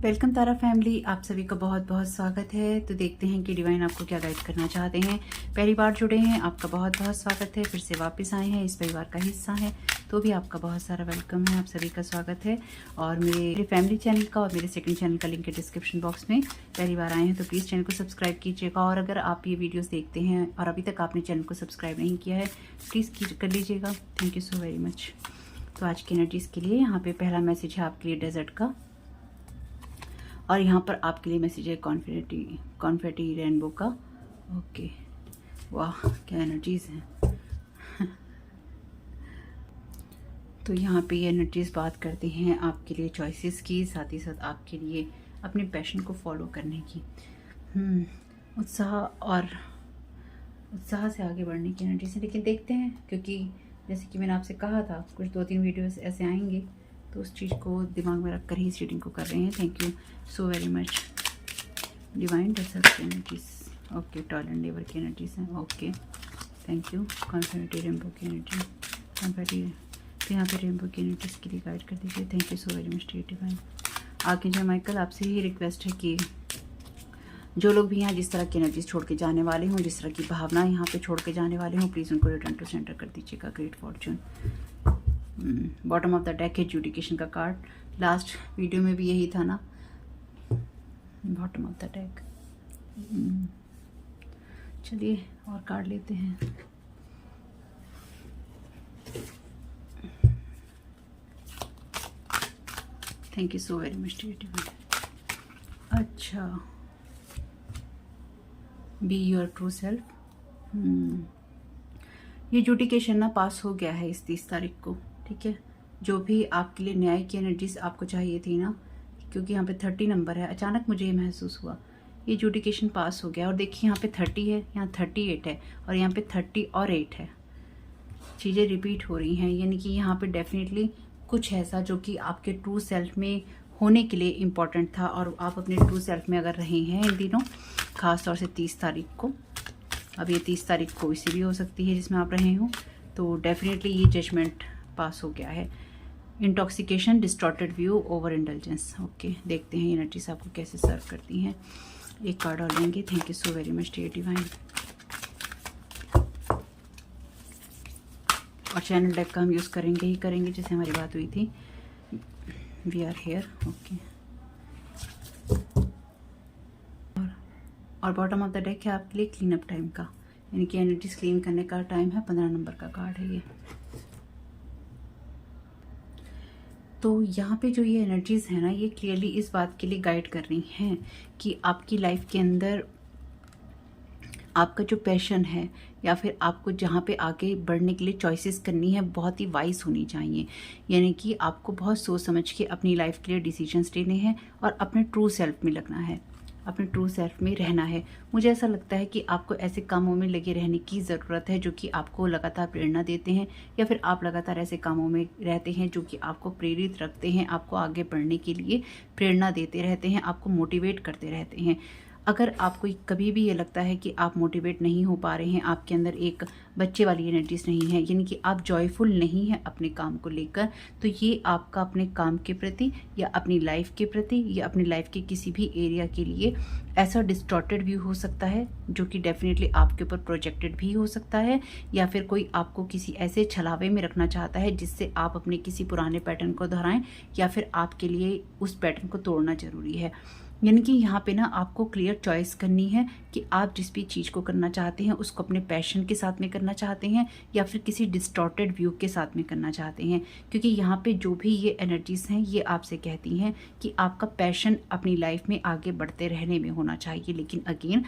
Welcome तारा family, आप सभी का बहुत बहुत स्वागत है। तो देखते हैं कि डिवाइन आपको क्या गाइड करना चाहते हैं। पहली बार जुड़े हैं, आपका बहुत बहुत स्वागत है। फिर से वापस आए हैं, इस परिवार का हिस्सा है, तो भी आपका बहुत सारा वेलकम है। आप सभी का स्वागत है। और मेरे फैमिली चैनल का और मेरे सेकंड चैनल का लिंक है डिस्क्रिप्शन बॉक्स में। पहली बार आए हैं तो प्लीज़ चैनल को सब्सक्राइब कीजिएगा। और अगर आप ये वीडियोज़ देखते हैं और अभी तक आपने चैनल को सब्सक्राइब नहीं किया है, प्लीज़ कर लीजिएगा। Thank you so very much. तो आज की एनर्जीज़ के लिए यहाँ पे पहला मैसेज है आपके लिए डेजर्ट का, और यहाँ पर आपके लिए मैसेज है कॉन्फेटी रेनबो का। ओके, वाह क्या एनर्जीज हैं। तो यहाँ पे ये एनर्जीज बात करते हैं आपके लिए चॉइसेस की, साथ ही साथ आपके लिए अपने पैशन को फॉलो करने की, उत्साह से आगे बढ़ने की एनर्जीज है। लेकिन देखते हैं, क्योंकि जैसे कि मैंने आपसे कहा था कुछ 2-3 वीडियोस ऐसे आएंगे, तो उस चीज़ को दिमाग में रख कर ही इस रीडिंग को कर रहे हैं। Thank you so very much divine desert की energies. Okay, toil and labour की एनर्जीज हैं। Okay, thank you. Confident rainbow की एनर्जी, तो यहाँ पे रेनबो की एनर्जीज के लिए गाइड कर दीजिए। Thank you so very much divine. Archangel Michael, आपसे ही रिक्वेस्ट है कि जो लोग भी यहाँ जिस तरह की एनर्जीज छोड़ के जाने वाले हों, जिस तरह की भावना यहाँ पे छोड़ के जाने वाले हों, प्लीज़ उनको रिटर्न टू सेंटर कर दीजिएगा। Great Fortune. Bottom of the deck है एजुकेशन का कार्ड। लास्ट वीडियो में भी यही था ना, बॉटम ऑफ द डेक। चलिए और कार्ड लेते हैं। Thank you so very much divine. अच्छा, बी योर ट्रू सेल्फ। ये एजुकेशन ना पास हो गया है इस 30 तारीख को, ठीक है। जो भी आपके लिए न्याय की एनर्जीज आपको चाहिए थी ना, क्योंकि यहाँ पे 30 नंबर है, अचानक मुझे ये महसूस हुआ ये एजुकेशन पास हो गया। और देखिए यहाँ पे 30 है, यहाँ 38 है, और यहाँ पे 30 और 8 है। चीज़ें रिपीट हो रही हैं, यानी कि यहाँ पे डेफिनेटली कुछ ऐसा जो कि आपके ट्रू सेल्फ में होने के लिए इम्पॉर्टेंट था, और आप अपने ट्रू सेल्फ में अगर रहे हैं इन दिनों, ख़ास तौर से 30 तारीख को, अब ये 30 तारीख कोई सी भी हो सकती है जिसमें आप रहे हो, तो डेफिनेटली ये जजमेंट पास हो गया है। Intoxication, distorted view, over indulgence. Okay, देखते हैं एनर्जीज आपको कैसे सर्व करती हैं। एक कार्ड और लेंगे। Thank you so very much divine. और चैनल डेक का हम यूज़ करेंगे ही करेंगे, जैसे हमारी बात हुई थी। We are here. ओके, और बॉटम ऑफ द डेक है आपके लिए क्लीन अप टाइम का, यानी कि एनर्जीज क्लीन करने का टाइम है। 15 नंबर का कार्ड है ये। तो यहाँ पे जो ये एनर्जीज है ना, ये क्लियरली इस बात के लिए गाइड कर रही हैं कि आपकी लाइफ के अंदर आपका जो पैशन है, या फिर आपको जहाँ पे आगे बढ़ने के लिए चॉइसेस करनी है, बहुत ही वाइज होनी चाहिए। यानी कि आपको बहुत सोच समझ के अपनी लाइफ के लिए डिसीजंस लेने हैं, और अपने ट्रू सेल्फ में लगना है, अपने ट्रू सेल्फ में रहना है। मुझे ऐसा लगता है कि आपको ऐसे कामों में लगे रहने की ज़रूरत है जो कि आपको लगातार प्रेरणा देते हैं, या फिर आप लगातार ऐसे कामों में रहते हैं जो कि आपको प्रेरित रखते हैं, आपको आगे बढ़ने के लिए प्रेरणा देते रहते हैं, आपको मोटिवेट करते रहते हैं। अगर आपको कभी भी ये लगता है कि आप मोटिवेट नहीं हो पा रहे हैं, आपके अंदर एक बच्चे वाली एनर्जीज नहीं है, यानी कि आप जॉयफुल नहीं हैं अपने काम को लेकर, तो ये आपका अपने काम के प्रति, या अपनी लाइफ के प्रति, या अपनी लाइफ के किसी भी एरिया के लिए ऐसा डिस्टॉर्टेड व्यू हो सकता है, जो कि डेफिनेटली आपके ऊपर प्रोजेक्टेड भी हो सकता है, या फिर कोई आपको किसी ऐसे छलावे में रखना चाहता है जिससे आप अपने किसी पुराने पैटर्न को दोहराएं, या फिर आपके लिए उस पैटर्न को तोड़ना जरूरी है। यानी कि यहाँ पे ना आपको क्लियर चॉइस करनी है कि आप जिस भी चीज़ को करना चाहते हैं उसको अपने पैशन के साथ में करना चाहते हैं, या फिर किसी डिस्टॉर्टेड व्यू के साथ में करना चाहते हैं। क्योंकि यहाँ पे जो भी ये एनर्जीज हैं, ये आपसे कहती हैं कि आपका पैशन अपनी लाइफ में आगे बढ़ते रहने में होना चाहिए, लेकिन अगेन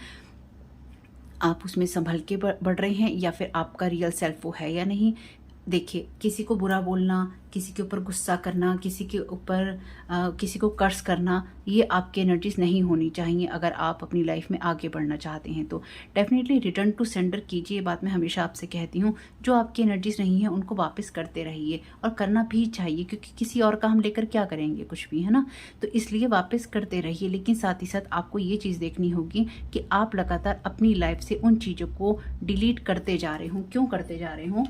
आप उसमें संभल के बढ़ रहे हैं, या फिर आपका रियल सेल्फ वो है या नहीं। देखिए, किसी को बुरा बोलना, किसी के ऊपर गुस्सा करना, किसी के ऊपर किसी को कर्स करना, ये आपकी एनर्जीज नहीं होनी चाहिए। अगर आप अपनी लाइफ में आगे बढ़ना चाहते हैं तो डेफिनेटली रिटर्न टू सेंडर कीजिए। ये बात मैं हमेशा आपसे कहती हूँ। जो आपकी एनर्जीज नहीं है उनको वापस करते रहिए, और करना भी चाहिए, क्योंकि किसी और का हम लेकर क्या करेंगे, कुछ भी, है ना। तो इसलिए वापस करते रहिए, लेकिन साथ ही साथ आपको ये चीज़ देखनी होगी कि आप लगातार अपनी लाइफ से उन चीज़ों को डिलीट करते जा रहे हों। क्यों करते जा रहे हों?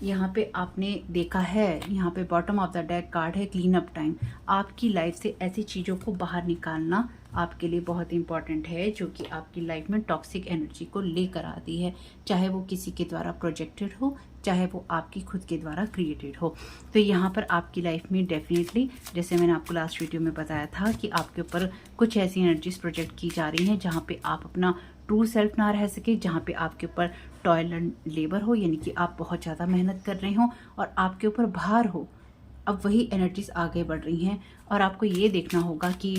यहाँ पे आपने देखा है, यहाँ पे bottom of the deck card है क्लीन अप टाइम। आपकी लाइफ से ऐसी चीज़ों को बाहर निकालना आपके लिए बहुत इंपॉर्टेंट है जो कि आपकी लाइफ में टॉक्सिक एनर्जी को लेकर आती है, चाहे वो किसी के द्वारा प्रोजेक्टेड हो, चाहे वो आपकी खुद के द्वारा क्रिएटेड हो। तो यहाँ पर आपकी लाइफ में डेफिनेटली, जैसे मैंने आपको लास्ट वीडियो में बताया था, कि आपके ऊपर कुछ ऐसी एनर्जीज प्रोजेक्ट की जा रही हैं जहाँ पे आप अपना ट्रू सेल्फ ना रह सके, जहाँ पे आपके ऊपर टॉयल एंड लेबर हो, यानी कि आप बहुत ज़्यादा मेहनत कर रहे हो और आपके ऊपर भार हो। अब वही एनर्जीज आगे बढ़ रही हैं और आपको ये देखना होगा कि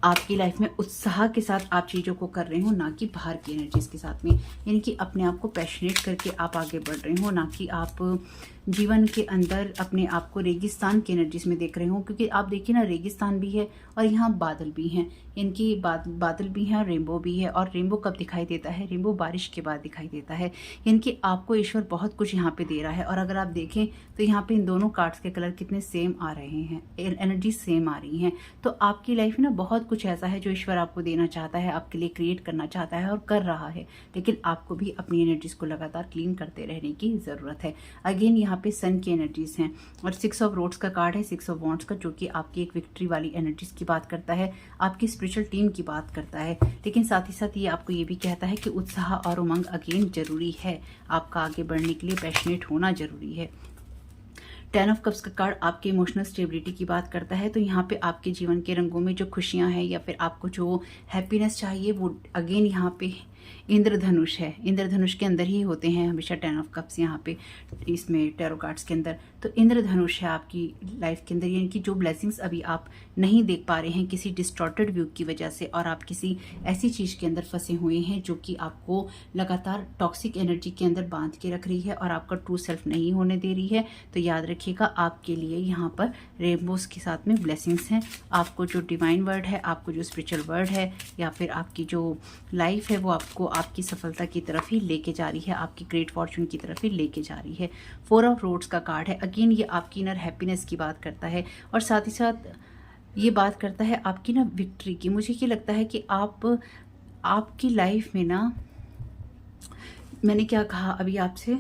आपकी लाइफ में उत्साह के साथ आप चीज़ों को कर रहे हो, ना कि बाहर की एनर्जीज के साथ में, यानी कि अपने आप को पैशनेट करके आप आगे बढ़ रहे हो, ना कि आप जीवन के अंदर अपने आप को रेगिस्तान की एनर्जीज में देख रहे हो। क्योंकि आप देखिए ना, रेगिस्तान भी है और यहाँ बादल भी हैं, इनकी बादल भी हैं और रेनबो भी है। और रेनबो कब दिखाई देता है? रेनबो बारिश के बाद दिखाई देता है। यानी कि आपको ईश्वर बहुत कुछ यहाँ पे दे रहा है। और अगर आप देखें तो यहाँ पे इन दोनों कार्ड्स के कलर कितने सेम आ रहे हैं, एनर्जी सेम आ रही हैं। तो आपकी लाइफ में ना बहुत कुछ ऐसा है जो ईश्वर आपको देना चाहता है, आपके लिए क्रिएट करना चाहता है और कर रहा है, लेकिन आपको भी अपनी एनर्जीज को लगातार क्लीन करते रहने की ज़रूरत है। अगेन यहाँ पे सन की एनर्जीज हैं और 6 ऑफ रोड्स का कार्ड है, 6 ऑफ वॉन्ड्स का, जो कि आपकी एक विक्ट्री वाली एनर्जीज की बात करता है, आपकी स्पिरिचुअल टीम की बात करता है। लेकिन साथ ही साथ ये आपको ये भी कहता है कि उत्साह और उमंग अगेन जरूरी है, आपका आगे बढ़ने के लिए पैशनेट होना जरूरी है। 10 ऑफ कप्स का कार्ड आपके इमोशनल स्टेबिलिटी की बात करता है। तो यहाँ पे आपके जीवन के रंगों में जो खुशियाँ हैं या फिर आपको जो हैप्पीनेस चाहिए, वो अगेन यहाँ पे इंद्रधनुष है। इंद्रधनुष के अंदर ही होते हैं हमेशा 10 ऑफ कप्स यहाँ पे इसमें टैरो कार्ड्स के अंदर। तो इंद्रधनुष है आपकी लाइफ के अंदर, यानी कि जो ब्लेसिंग्स अभी आप नहीं देख पा रहे हैं किसी डिस्टॉर्टेड व्यू की वजह से, और आप किसी ऐसी चीज़ के अंदर फंसे हुए हैं जो कि आपको लगातार टॉक्सिक एनर्जी के अंदर बांध के रख रही है और आपका ट्रू सेल्फ नहीं होने दे रही है। तो याद रखिएगा, आपके लिए यहाँ पर रेनबोज के साथ में ब्लेसिंग्स हैं। आपको जो डिवाइन वर्ड है, आपको जो स्पिरिचुअल वर्ड है, या फिर आपकी जो लाइफ है, वो आपको आपकी सफलता की तरफ ही लेके जा रही है, आपकी ग्रेट फॉर्चून की तरफ ही लेके जा रही है। 4 ऑफ रोड्स का कार्ड है। अगेन ये आपकी इनर हैप्पीनेस की बात करता है और साथ ही साथ ये बात करता है आपकी ना विक्ट्री की। मुझे ये लगता है कि आपकी लाइफ में ना, मैंने क्या कहा अभी आपसे,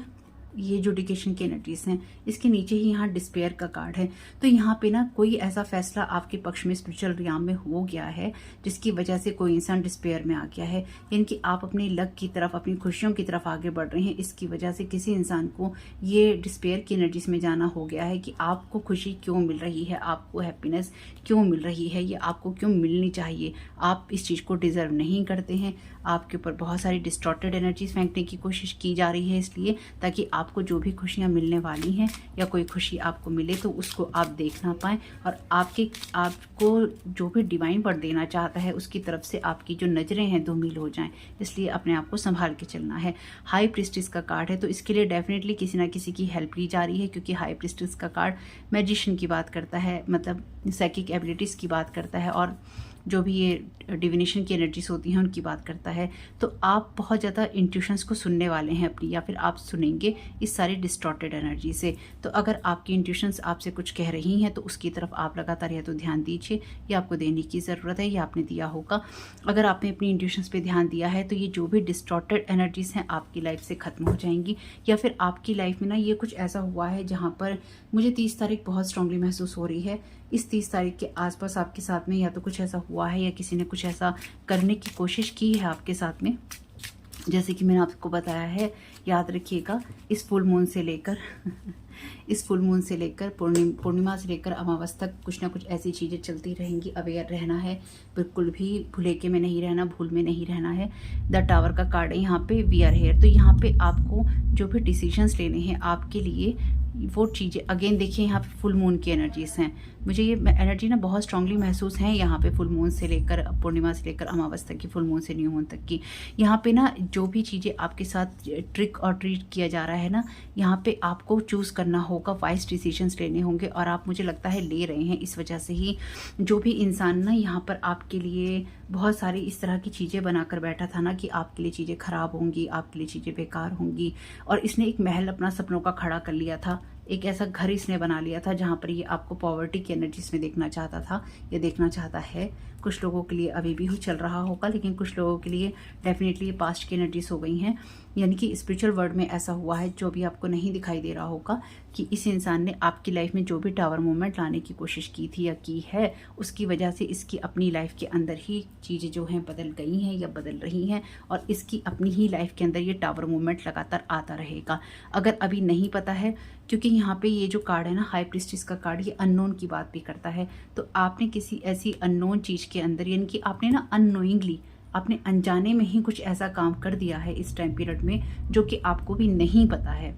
ये जो डिकेशन की एनर्जीज हैं, इसके नीचे ही यहाँ डिस्पेयर का कार्ड है। तो यहाँ पे ना कोई ऐसा फैसला आपके पक्ष में स्पिरिचुअल रियाम में हो गया है जिसकी वजह से कोई इंसान डिस्पेयर में आ गया है, यानी कि आप अपने लक की तरफ, अपनी खुशियों की तरफ आगे बढ़ रहे हैं। इसकी वजह से किसी इंसान को ये डिस्पेयर की एनर्जीज में जाना हो गया है कि आपको खुशी क्यों मिल रही है, आपको हैप्पीनेस क्यों मिल रही है, ये आपको क्यों मिलनी चाहिए, आप इस चीज़ को डिजर्व नहीं करते हैं। आपके ऊपर बहुत सारी डिस्टॉर्टेड एनर्जीज फेंकने की कोशिश की जा रही है, इसलिए ताकि आपको जो भी खुशियां मिलने वाली हैं या कोई खुशी आपको मिले तो उसको आप देख ना पाएँ, और आपको जो भी डिवाइन वर्ड देना चाहता है उसकी तरफ से आपकी जो नज़रें हैं धूमिल हो जाएं। इसलिए अपने आप को संभाल के चलना है। हाई प्रिस्टिस का कार्ड है, तो इसके लिए डेफिनेटली किसी ना किसी की हेल्प ली जा रही है, क्योंकि हाई प्रिस्टिस का कार्ड मैजिशियन की बात करता है, मतलब साइकिक एबिलिटीज़ की बात करता है, और जो भी ये डिविनेशन की एनर्जीज होती हैं उनकी बात करता है। तो आप बहुत ज़्यादा इंट्यूशंस को सुनने वाले हैं अपनी, या फिर आप सुनेंगे इस सारी डिस्टॉर्टेड एनर्जी से। तो अगर आपकी इंट्यूशंस आपसे कुछ कह रही हैं तो उसकी तरफ आप लगातार या तो ध्यान दीजिए, या आपको देने की ज़रूरत है, या आपने दिया होगा। अगर आपने अपनी इंट्यूशंस पे ध्यान दिया है तो ये जो भी डिस्टॉर्टेड एनर्जीज हैं आपकी लाइफ से ख़त्म हो जाएंगी। या फिर आपकी लाइफ में ना ये कुछ ऐसा हुआ है जहाँ पर मुझे 30 तारीख बहुत स्ट्रांगली महसूस हो रही है, इस 30 तारीख के आसपास आपके साथ में या तो कुछ ऐसा हुआ है या किसी ने कुछ ऐसा करने की कोशिश की है आपके साथ में। जैसे कि मैंने आपको बताया है, याद रखिएगा, इस फुल मून से लेकर इस फुल मून से लेकर पूर्णिमा से लेकर अमावस तक कुछ ना कुछ ऐसी चीज़ें चलती रहेंगी। अवेयर रहना है, बिल्कुल भी भुलेखे में नहीं रहना, भूल में नहीं रहना है। द टावर का कार्ड है यहाँ पे, वी आर हेयर। तो यहाँ पे आपको जो भी डिसीजंस लेने हैं आपके लिए, वो चीज़ें अगेन देखिए, यहाँ पे फुल मून की एनर्जीज हैं। मुझे ये एनर्जी ना बहुत स्ट्रांगली महसूस है यहाँ पे, फुल मून से लेकर पूर्णिमा से लेकर अमावस तक की, फुल मून से न्यू मून तक की। यहाँ पे ना जो भी चीज़ें आपके साथ ट्रिक और ट्रीट किया जा रहा है ना, यहाँ पे आपको चूज़ करना होगा, वाइज डिसीजंस लेने होंगे, और आप मुझे लगता है ले रहे हैं। इस वजह से ही जो भी इंसान ना यहाँ पर आपके लिए बहुत सारी इस तरह की चीज़ें बनाकर बैठा था ना कि आपके लिए चीज़ें खराब होंगी, आपके लिए चीज़ें बेकार होंगी, और इसने एक महल अपना सपनों का खड़ा कर लिया था, एक ऐसा घर इसने बना लिया था जहाँ पर ये आपको पॉवर्टी की एनर्जीज में देखना चाहता था या देखना चाहता है। कुछ लोगों के लिए अभी भी चल रहा होगा, लेकिन कुछ लोगों के लिए डेफिनेटली ये पास्ट की एनर्जीज हो गई हैं। यानी कि स्पिरिचुअल वर्ल्ड में ऐसा हुआ है, जो भी आपको नहीं दिखाई दे रहा होगा, कि इस इंसान ने आपकी लाइफ में जो भी टावर मूवमेंट लाने की कोशिश की थी या की है, उसकी वजह से इसकी अपनी लाइफ के अंदर ही चीज़ें जो हैं बदल गई हैं या बदल रही हैं, और इसकी अपनी ही लाइफ के अंदर ये टावर मूवमेंट लगातार आता रहेगा। अगर अभी नहीं पता है, क्योंकि यहाँ पे ये जो कार्ड है ना, हाई प्रिस्टिस का कार्ड, ये अननोन की बात भी करता है। तो आपने किसी ऐसी अननोन चीज़ के अंदर, यानी कि आपने ना अननोइंगली, आपने अनजाने में ही कुछ ऐसा काम कर दिया है इस टाइम पीरियड में, जो कि आपको भी नहीं पता है।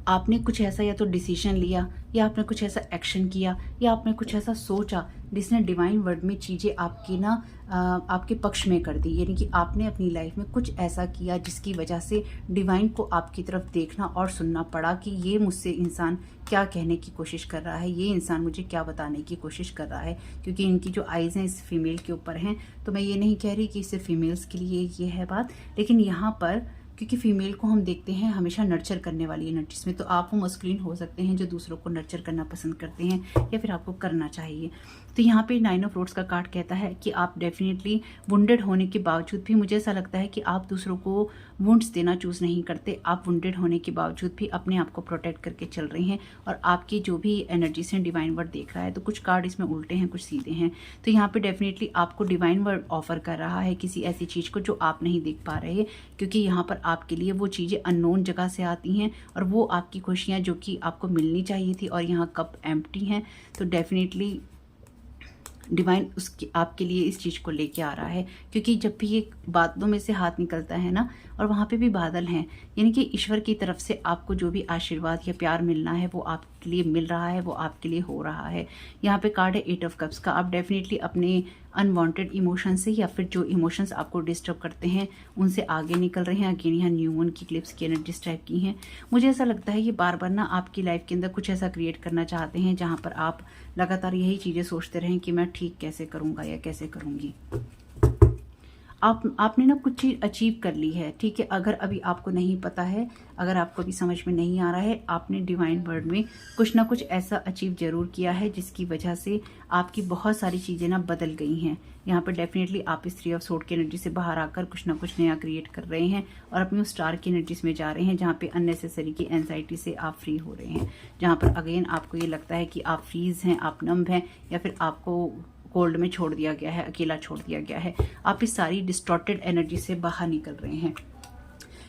आपने कुछ ऐसा या तो डिसीजन लिया, या आपने कुछ ऐसा एक्शन किया, या आपने कुछ ऐसा सोचा जिसने डिवाइन वर्ड में चीज़ें आपकी ना आपके पक्ष में कर दी। यानी कि आपने अपनी लाइफ में कुछ ऐसा किया जिसकी वजह से डिवाइन को आपकी तरफ देखना और सुनना पड़ा कि ये मुझसे इंसान क्या कहने की कोशिश कर रहा है, ये इंसान मुझे क्या बताने की कोशिश कर रहा है। क्योंकि इनकी जो आइज़ हैं इस फीमेल के ऊपर हैं, तो मैं ये नहीं कह रही कि सिर्फ फीमेल्स के लिए ये है बात, लेकिन यहाँ पर क्योंकि फीमेल को हम देखते हैं हमेशा नर्चर करने वाली एनर्जीज में, तो आप वो मस्कुलिन हो सकते हैं जो दूसरों को नर्चर करना पसंद करते हैं, या फिर आपको करना चाहिए। तो यहाँ पे 9 ऑफ रोड्स का कार्ड कहता है कि आप डेफिनेटली वुंडेड होने के बावजूद भी, मुझे ऐसा लगता है कि आप दूसरों को वुंड्स देना चूज़ नहीं करते। आप वुंडेड होने के बावजूद भी अपने आप को प्रोटेक्ट करके चल रहे हैं, और आपकी जो भी एनर्जीज हैं डिवाइन वर्ड देख रहा है। तो कुछ कार्ड इसमें उल्टे हैं, कुछ सीधे हैं। तो यहाँ पे डेफिनेटली आपको डिवाइन वर्ड ऑफर कर रहा है किसी ऐसी चीज़ को जो आप नहीं देख पा रहे, क्योंकि यहाँ पर आपके लिए वो चीज़ें अननोन जगह से आती हैं, और वो आपकी खुशियाँ जो कि आपको मिलनी चाहिए थी, और यहाँ कप एम्प्टी हैं। तो डेफिनेटली डिवाइन उसकी आपके लिए इस चीज़ को लेके आ रहा है, क्योंकि जब भी ये बादलों में से हाथ निकलता है ना, और वहाँ पे भी बादल हैं, यानी कि ईश्वर की तरफ से आपको जो भी आशीर्वाद या प्यार मिलना है वो आपके लिए मिल रहा है, वो आपके लिए हो रहा है। यहाँ पे कार्ड है 8 ऑफ कप्स का। आप डेफिनेटली अपने अनवांटेड इमोशन से, या फिर जो इमोशंस आपको डिस्टर्ब करते हैं, उनसे आगे निकल रहे हैं। अगेन यहाँ न्यू मून की क्लिप्स की एनर्जीज टाइप की हैं। मुझे ऐसा लगता है ये बार बार ना आपकी लाइफ के अंदर कुछ ऐसा क्रिएट करना चाहते हैं जहाँ पर आप लगातार यही चीज़ें सोचते रहें कि मैं ठीक कैसे करूँगा या कैसे करूँगी। आपने ना कुछ चीज़ अचीव कर ली है, ठीक है। अगर अभी आपको नहीं पता है, अगर आपको अभी समझ में नहीं आ रहा है, आपने डिवाइन वर्ड में कुछ ना कुछ ऐसा अचीव जरूर किया है जिसकी वजह से आपकी बहुत सारी चीज़ें ना बदल गई हैं। यहाँ पर डेफिनेटली आप इस 3 ऑफ सोर्ड की एनर्जी से बाहर आकर कुछ ना कुछ नया क्रिएट कर रहे हैं, और अपनी उस स्टार की एनर्जीज में जा रहे हैं जहाँ पे अननेसेसरी की एंजाइटी से आप फ्री हो रहे हैं। जहाँ पर अगेन आपको ये लगता है कि आप फ्रीज हैं, आप नम्ब हैं, या फिर आपको कोल्ड में छोड़ दिया गया है, अकेला छोड़ दिया गया है। आप इस सारी डिस्टॉर्टेड एनर्जी से बाहर निकल रहे हैं।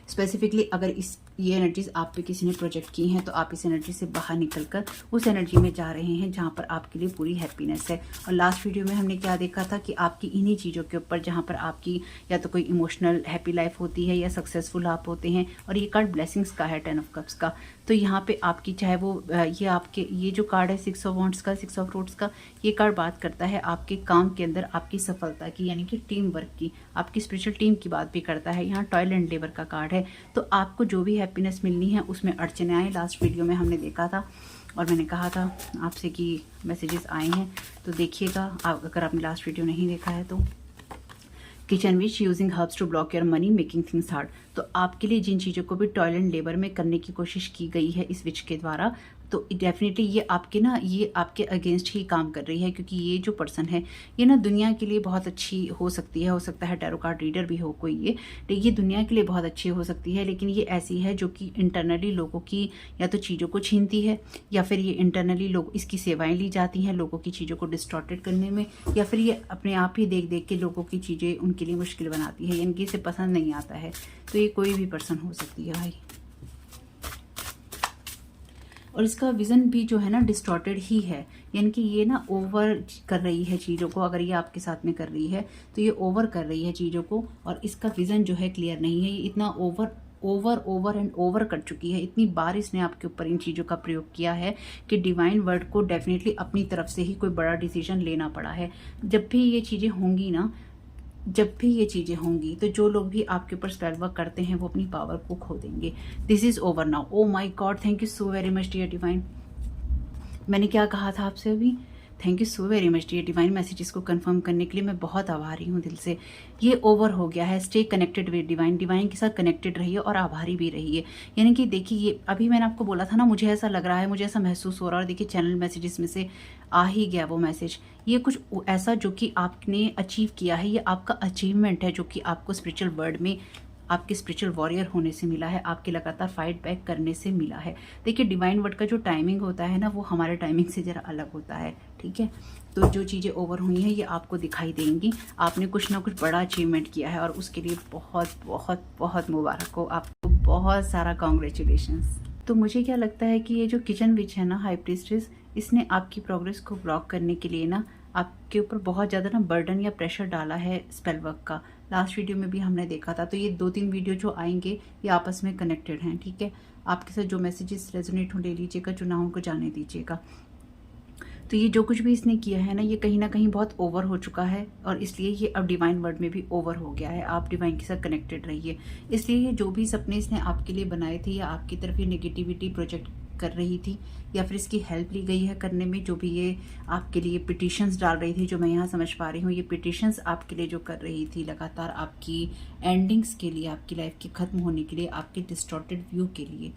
स्पेसिफिकली अगर ये एनर्जीज आप पे किसी ने प्रोजेक्ट की हैं, तो आप इस एनर्जी से बाहर निकलकर उस एनर्जी में जा रहे हैं जहाँ पर आपके लिए पूरी हैप्पीनेस है। और लास्ट वीडियो में हमने क्या देखा था कि आपकी इन्हीं चीज़ों के ऊपर, जहाँ पर आपकी या तो कोई इमोशनल हैप्पी लाइफ होती है या सक्सेसफुल आप होते हैं, और ये कार्ड ब्लेसिंग्स का है 10 ऑफ कप्स का। तो यहाँ पे आपकी चाहे वो ये आपके ये जो कार्ड है 6 ऑफ वॉन्ड्स का, 6 ऑफ रोड्स का, ये कार्ड बात करता है आपके काम के अंदर आपकी सफलता की, यानी कि टीम वर्क की, आपकी स्पिरिचुअल टीम की बात भी करता है। यहाँ टॉयल एंड लेबर का कार्ड है। तो आपको जो भी हैप्पीनेस मिलनी है उसमें अड़चने आए, लास्ट वीडियो में हमने देखा था, और मैंने कहा था आपसे कि मैसेजेस आए हैं, तो देखिएगा। अगर आपने लास्ट वीडियो नहीं देखा है तो kitchen which using herbs to block your money making things hard. तो आपके लिए जिन चीज़ों को भी टॉयल एंड लेबर में करने की कोशिश की गई है इस विच के द्वारा, तो डेफिनेटली ये आपके अगेंस्ट ही काम कर रही है, क्योंकि ये जो पर्सन है ये ना दुनिया के लिए बहुत अच्छी हो सकती है। हो सकता है टैरो कार्ड रीडर भी हो कोई, ये दुनिया के लिए बहुत अच्छी हो सकती है, लेकिन ये ऐसी है जो कि इंटरनली लोगों की या तो चीज़ों को छीनती है, या फिर ये इंटरनली लोग इसकी सेवाएं ली जाती हैं लोगों की चीज़ों को डिस्टॉर्टेड करने में, या फिर ये अपने आप ही देख देख के लोगों की चीज़ें उनके लिए मुश्किल बनाती है, यानी कि इसे पसंद नहीं आता है। तो ये कोई भी पर्सन हो सकती है भाई, और इसका विज़न भी जो है ना डिस्टॉर्टेड ही है, यानी कि ये ना ओवर कर रही है चीज़ों को। अगर ये आपके साथ में कर रही है तो ये ओवर कर रही है चीज़ों को, और इसका विज़न जो है क्लियर नहीं है। ये इतना ओवर एंड ओवर कर चुकी है, इतनी बार इसने आपके ऊपर इन चीज़ों का प्रयोग किया है कि डिवाइन वर्ड को डेफिनेटली अपनी तरफ से ही कोई बड़ा डिसीजन लेना पड़ा है। जब भी ये चीज़ें होंगी तो जो लोग भी आपके ऊपर स्पेल वर्क करते हैं वो अपनी पावर को खो देंगे। This is over now. Oh my God, thank you so very much dear divine. मैंने क्या कहा था आपसे अभी? Thank you so very much dear. Divine messages को कंफर्म करने के लिए मैं बहुत आभारी हूँ दिल से। ये ओवर हो गया है। Stay connected with divine, divine के साथ कनेक्टेड रहिए और आभारी भी रहिए। यानी कि देखिए, ये अभी मैंने आपको बोला था ना, मुझे ऐसा लग रहा है, मुझे ऐसा महसूस हो रहा है, और देखिए चैनल मैसेजेस में से आ ही गया वो मैसेज। ये कुछ ऐसा जो कि आपने अचीव किया है, ये आपका अचीवमेंट है जो कि आपको स्पिरिचुअल वर्ल्ड में आपके स्पिरिचुअल वॉरियर होने से मिला है, आपके लगातार फाइट बैक करने से मिला है। देखिए डिवाइन वर्ड का जो टाइमिंग होता है ना, वो हमारे टाइमिंग से ज़रा अलग होता है, ठीक है। तो जो चीज़ें ओवर हुई हैं ये आपको दिखाई देंगी। आपने कुछ ना कुछ बड़ा अचीवमेंट किया है और उसके लिए बहुत बहुत बहुत मुबारक हो, आपको बहुत सारा कॉन्ग्रेचुलेशंस। तो मुझे क्या लगता है कि ये जो किचन विच है ना, हाई प्रीस्टेस, इसने आपकी प्रोग्रेस को ब्लॉक करने के लिए ना आपके ऊपर बहुत ज़्यादा ना बर्डन या प्रेशर डाला है स्पेल वर्क का। लास्ट वीडियो में भी हमने देखा था। तो ये 2-3 वीडियो जो आएंगे ये आपस में कनेक्टेड हैं, ठीक है। आपके साथ जो मैसेजेस रेजोनेट हो ले लीजिएगा, जो ना उनको जाने दीजिएगा। तो ये जो कुछ भी इसने किया है ना, ये कहीं ना कहीं बहुत ओवर हो चुका है और इसलिए ये अब डिवाइन वर्ल्ड में भी ओवर हो गया है। आप डिवाइन के साथ कनेक्टेड रहिए। इसलिए ये जो भी सपने इसने आपके लिए बनाए थे या आपकी तरफ ये नेगेटिविटी प्रोजेक्ट कर रही थी या फिर इसकी हेल्प ली गई है करने में, जो भी ये आपके लिए पिटिशंस डाल रही थी, जो मैं यहाँ समझ पा रही हूँ, ये पिटिशंस आपके लिए जो कर रही थी लगातार आपकी एंडिंग्स के लिए, आपकी लाइफ के खत्म होने के लिए, आपके डिस्टॉर्टेड व्यू के लिए,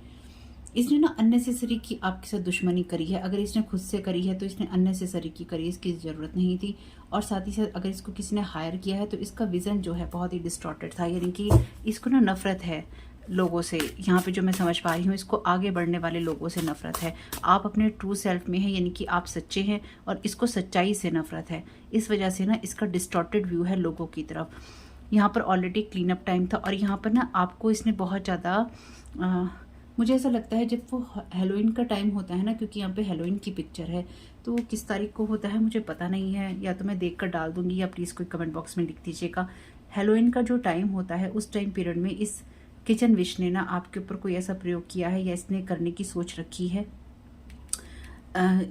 इसने ना अननेसेसरी की आपके साथ दुश्मनी करी है। अगर इसने खुद से करी है तो इसने अननेसेसरी की करी, इसकी ज़रूरत नहीं थी। और साथ ही साथ अगर इसको किसी ने हायर किया है तो इसका विज़न जो है बहुत ही डिस्टॉर्टेड था, यानी कि इसको ना नफरत है लोगों से। यहाँ पे जो मैं समझ पा रही हूँ, इसको आगे बढ़ने वाले लोगों से नफरत है। आप अपने ट्रू सेल्फ में हैं, यानी कि आप सच्चे हैं और इसको सच्चाई से नफरत है। इस वजह से ना इसका डिस्टॉर्टेड व्यू है लोगों की तरफ। यहाँ पर ऑलरेडी क्लीन अप टाइम था और यहाँ पर ना आपको इसने बहुत ज़्यादा मुझे ऐसा लगता है जब वो हेलोइन का टाइम होता है ना, क्योंकि यहाँ पे हेलोइन की पिक्चर है, तो वो किस तारीख को होता है मुझे पता नहीं है, या तो मैं देखकर डाल दूंगी या प्लीज़ कोई कमेंट बॉक्स में लिख दीजिएगा। हेलोइन का जो टाइम होता है उस टाइम पीरियड में इस किचन विश ने ना आपके ऊपर कोई ऐसा प्रयोग किया है या इसने करने की सोच रखी है,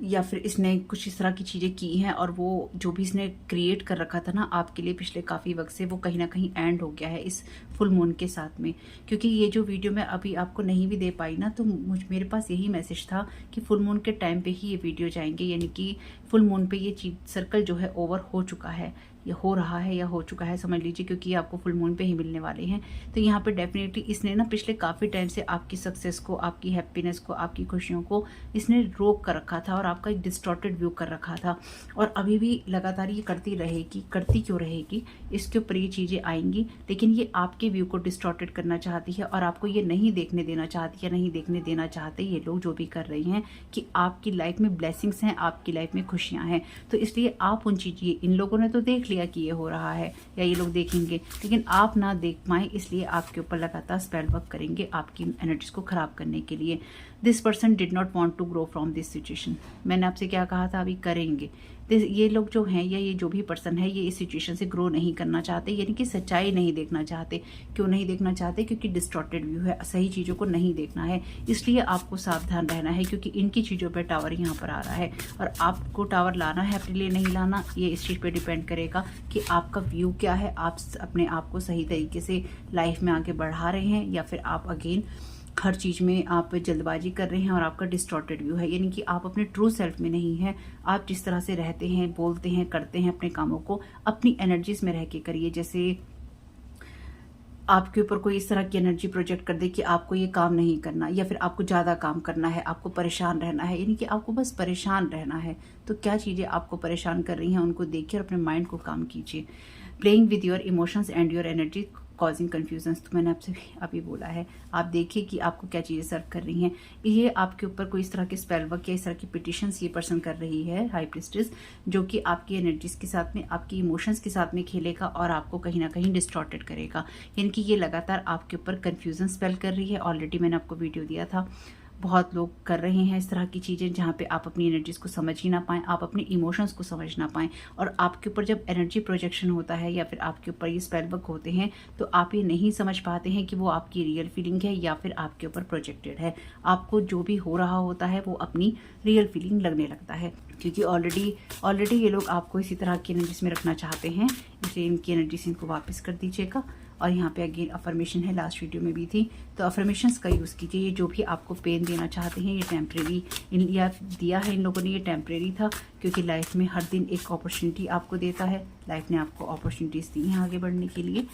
या फिर इसने कुछ इस तरह की चीज़ें की हैं और वो जो भी इसने क्रिएट कर रखा था ना आपके लिए पिछले काफ़ी वक्त से, वो कहीं ना कहीं एंड हो गया है इस फुल मून के साथ में। क्योंकि ये जो वीडियो मैं अभी आपको नहीं भी दे पाई ना, तो मेरे पास यही मैसेज था कि फुल मून के टाइम पे ही ये वीडियो जाएंगे, यानी कि फुल मून पे ये चीज सर्कल जो है ओवर हो चुका है, या हो रहा है या हो चुका है समझ लीजिए, क्योंकि ये आपको फुल मून पे ही मिलने वाले हैं। तो यहाँ पे डेफिनेटली इसने ना पिछले काफ़ी टाइम से आपकी सक्सेस को, आपकी हैप्पीनेस को, आपकी खुशियों को इसने रोक कर रखा था और आपका एक डिस्टॉर्टेड व्यू कर रखा था। और अभी भी लगातार ये करती रहेगी। करती क्यों रहेगी, इसके ऊपर ये चीज़ें आएंगी, लेकिन ये आपके व्यू को डिस्टॉर्टेड करना चाहती है और आपको ये नहीं देखने देना चाहती या नहीं देखने देना चाहते ये लोग जो भी कर रहे हैं कि आपकी लाइफ में ब्लेसिंग्स हैं, आपकी लाइफ में खुशियाँ हैं। तो इसलिए आप उन चीज़ें, इन लोगों ने तो देख लिया कि ये हो रहा है या ये लोग देखेंगे, लेकिन आप ना देख पाए, इसलिए आपके ऊपर लगातार स्पेल वर्क करेंगे आपकी एनर्जीज को खराब करने के लिए। This person did not want to grow from this situation. मैंने आपसे क्या कहा था, अभी करेंगे। ये लोग जो हैं या ये जो भी पर्सन है, ये इस सिचुएशन से ग्रो नहीं करना चाहते, यानी कि सच्चाई नहीं देखना चाहते। क्यों नहीं देखना चाहते, क्योंकि डिस्टॉर्टेड व्यू है, सही चीज़ों को नहीं देखना है। इसलिए आपको सावधान रहना है, क्योंकि इनकी चीज़ों पर टावर यहाँ पर आ रहा है और आपको टावर लाना है अपने लिए, नहीं लाना, ये इस चीज़ पर डिपेंड करेगा कि आपका व्यू क्या है। आप अपने आप को सही तरीके से लाइफ में आगे बढ़ा रहे हैं या फिर आप अगेन हर चीज़ में आप जल्दबाजी कर रहे हैं और आपका डिस्टॉर्टेड व्यू है, यानी कि आप अपने ट्रू सेल्फ में नहीं हैं। आप जिस तरह से रहते हैं, बोलते हैं, करते हैं अपने कामों को, अपनी एनर्जीज में रह के करिए। जैसे आपके ऊपर कोई इस तरह की एनर्जी प्रोजेक्ट कर दे कि आपको ये काम नहीं करना या फिर आपको ज़्यादा काम करना है, आपको परेशान रहना है, यानी कि आपको बस परेशान रहना है। तो क्या चीज़ें आपको परेशान कर रही हैं उनको देखिए और अपने माइंड को काम कीजिए। Playing with your emotions and your energy causing confusions, तो मैंने आपसे अभी बोला है, आप देखिए कि आपको क्या चीज़ें सर्व कर रही हैं। ये आपके ऊपर कोई इस तरह के स्पेल वर्क या इस तरह की पिटिशंस ये पर्सन कर रही है, हाई प्रीस्टेस, जो कि आपकी एनर्जीज के साथ में, आपकी इमोशंस के साथ में खेलेगा और आपको कहीं ना कहीं डिस्टॉर्टेड करेगा। यानी कि ये लगातार आपके ऊपर कन्फ्यूजन स्पेल कर रही है। ऑलरेडी मैंने आपको वीडियो दिया था, बहुत लोग कर रहे हैं इस तरह की चीज़ें जहाँ पे आप अपनी एनर्जीज को समझ ही ना पाएँ, आप अपने इमोशंस को समझ ना पाएँ। और आपके ऊपर जब एनर्जी प्रोजेक्शन होता है या फिर आपके ऊपर ये स्पेल वर्क होते हैं, तो आप ये नहीं समझ पाते हैं कि वो आपकी रियल फीलिंग है या फिर आपके ऊपर प्रोजेक्टेड है। आपको जो भी हो रहा होता है वो अपनी रियल फीलिंग लगने लगता है, क्योंकि ऑलरेडी ये लोग आपको इसी तरह की एनर्जीज में रखना चाहते हैं। इसलिए इनकी एनर्जीज इनको वापस कर दीजिएगा और यहाँ पे अगेन अफर्मेशन है, लास्ट वीडियो में भी थी। तो अफर्मेशंस का यूज़ कीजिए। ये जो भी आपको पेन देना चाहते हैं ये टेम्प्रेरी दिया है इन लोगों ने, ये टेम्प्रेरी था, क्योंकि लाइफ में हर दिन एक अपॉर्चुनिटी आपको देता है। लाइफ ने आपको अपॉर्चुनिटीज़ दी हैं आगे बढ़ने के लिए।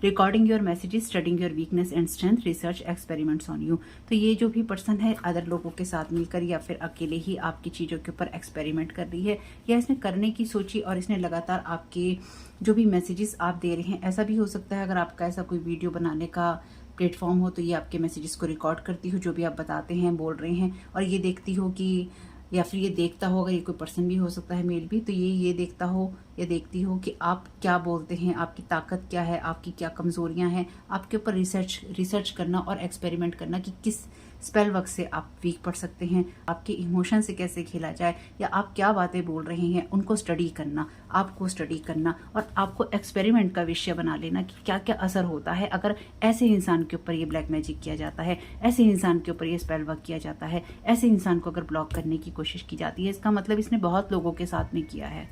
Recording your messages, studying your weakness and strength, research experiments on you. तो ये जो भी पर्सन है अदर लोगों के साथ मिलकर या फिर अकेले ही आपकी चीज़ों के ऊपर एक्सपेरिमेंट कर रही है, या इसने करने की सोची और इसने लगातार आपके जो भी मैसेजेस आप दे रहे हैं, ऐसा भी हो सकता है अगर आपका ऐसा कोई वीडियो बनाने का प्लेटफॉर्म हो तो ये आपके मैसेजेस को रिकॉर्ड करती हो, जो भी आप बताते हैं बोल रहे हैं, और ये देखती हो कि, या फिर ये देखता हो, अगर ये कोई पर्सन भी हो सकता है मेल भी, तो ये देखता हो या देखती हो कि आप क्या बोलते हैं, आपकी ताकत क्या है, आपकी क्या कमज़ोरियां हैं, आपके ऊपर रिसर्च करना और एक्सपेरिमेंट करना कि किस स्पेल वर्क से आप वीक पड़ सकते हैं, आपके इमोशन से कैसे खेला जाए, या आप क्या बातें बोल रहे हैं उनको स्टडी करना, आपको स्टडी करना और आपको एक्सपेरिमेंट का विषय बना लेना कि क्या क्या असर होता है अगर ऐसे इंसान के ऊपर ये ब्लैक मैजिक किया जाता है, ऐसे इंसान के ऊपर ये स्पेल वर्क किया जाता है, ऐसे इंसान को अगर ब्लॉक करने की कोशिश की जाती है। इसका मतलब इसने बहुत लोगों के साथ में किया है।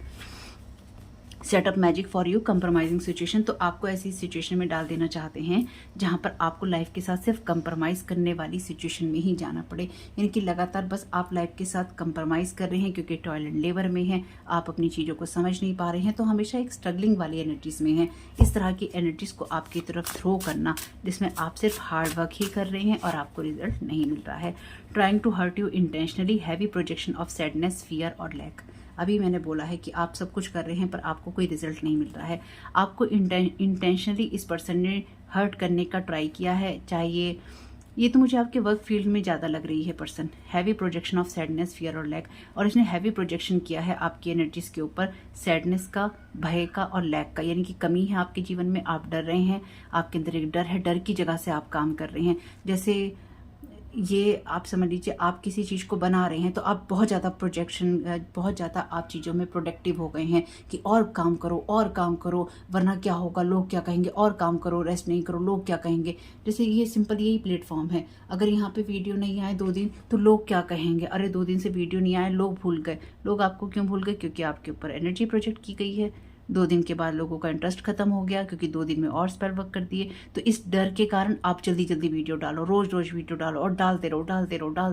Setup magic for you, compromising situation, तो आपको ऐसी सिचुएशन में डाल देना चाहते हैं जहां पर आपको लाइफ के साथ सिर्फ कंप्रोमाइज़ करने वाली सिचुएशन में ही जाना पड़े, यानी कि लगातार बस आप लाइफ के साथ कंप्रोमाइज़ कर रहे हैं क्योंकि टॉयलेट लेबर में हैं, आप अपनी चीज़ों को समझ नहीं पा रहे हैं, तो हमेशा एक स्ट्रगलिंग वाली एनर्जीज में हैं। इस तरह की एनर्जीज को आपकी तरफ थ्रो करना जिसमें आप सिर्फ हार्ड वर्क ही कर रहे हैं और आपको रिजल्ट नहीं मिल रहा है। Trying to hurt you intentionally, heavy projection of sadness, fear और लैक। अभी मैंने बोला है कि आप सब कुछ कर रहे हैं पर आपको कोई रिजल्ट नहीं मिल रहा है। आपको इंटेंशनली इस पर्सन ने हर्ट करने का ट्राई किया है, चाहे ये तो मुझे आपके वर्क फील्ड में ज़्यादा लग रही है person. Heavy projection of sadness, fear और लैक, और इसने हैवी प्रोजेक्शन किया है आपकी एनर्जीज के ऊपर, सैडनेस का, भय का और लैक का, यानी कि कमी है आपके जीवन में, आप डर रहे हैं, आपके अंदर एक डर है, डर की जगह से आप काम कर रहे हैं। जैसे ये आप समझ लीजिए आप किसी चीज़ को बना रहे हैं तो आप बहुत ज़्यादा बहुत ज़्यादा आप चीज़ों में प्रोडक्टिव हो गए हैं कि और काम करो वरना क्या होगा, लोग क्या कहेंगे, और काम करो, रेस्ट नहीं करो, लोग क्या कहेंगे। जैसे ये सिंपल यही प्लेटफॉर्म है, अगर यहाँ पे वीडियो नहीं आए 2 दिन तो लोग क्या कहेंगे, अरे 2 दिन से वीडियो नहीं आए, लोग भूल गए। लोग आपको क्यों भूल गए? क्योंकि आपके ऊपर एनर्जी प्रोजेक्ट की गई है। 2 दिन के बाद लोगों का इंटरेस्ट खत्म हो गया क्योंकि 2 दिन में और स्पेल वर्क कर दिए। तो इस डर के कारण आप जल्दी वीडियो डालो, रोज वीडियो डालो और डालते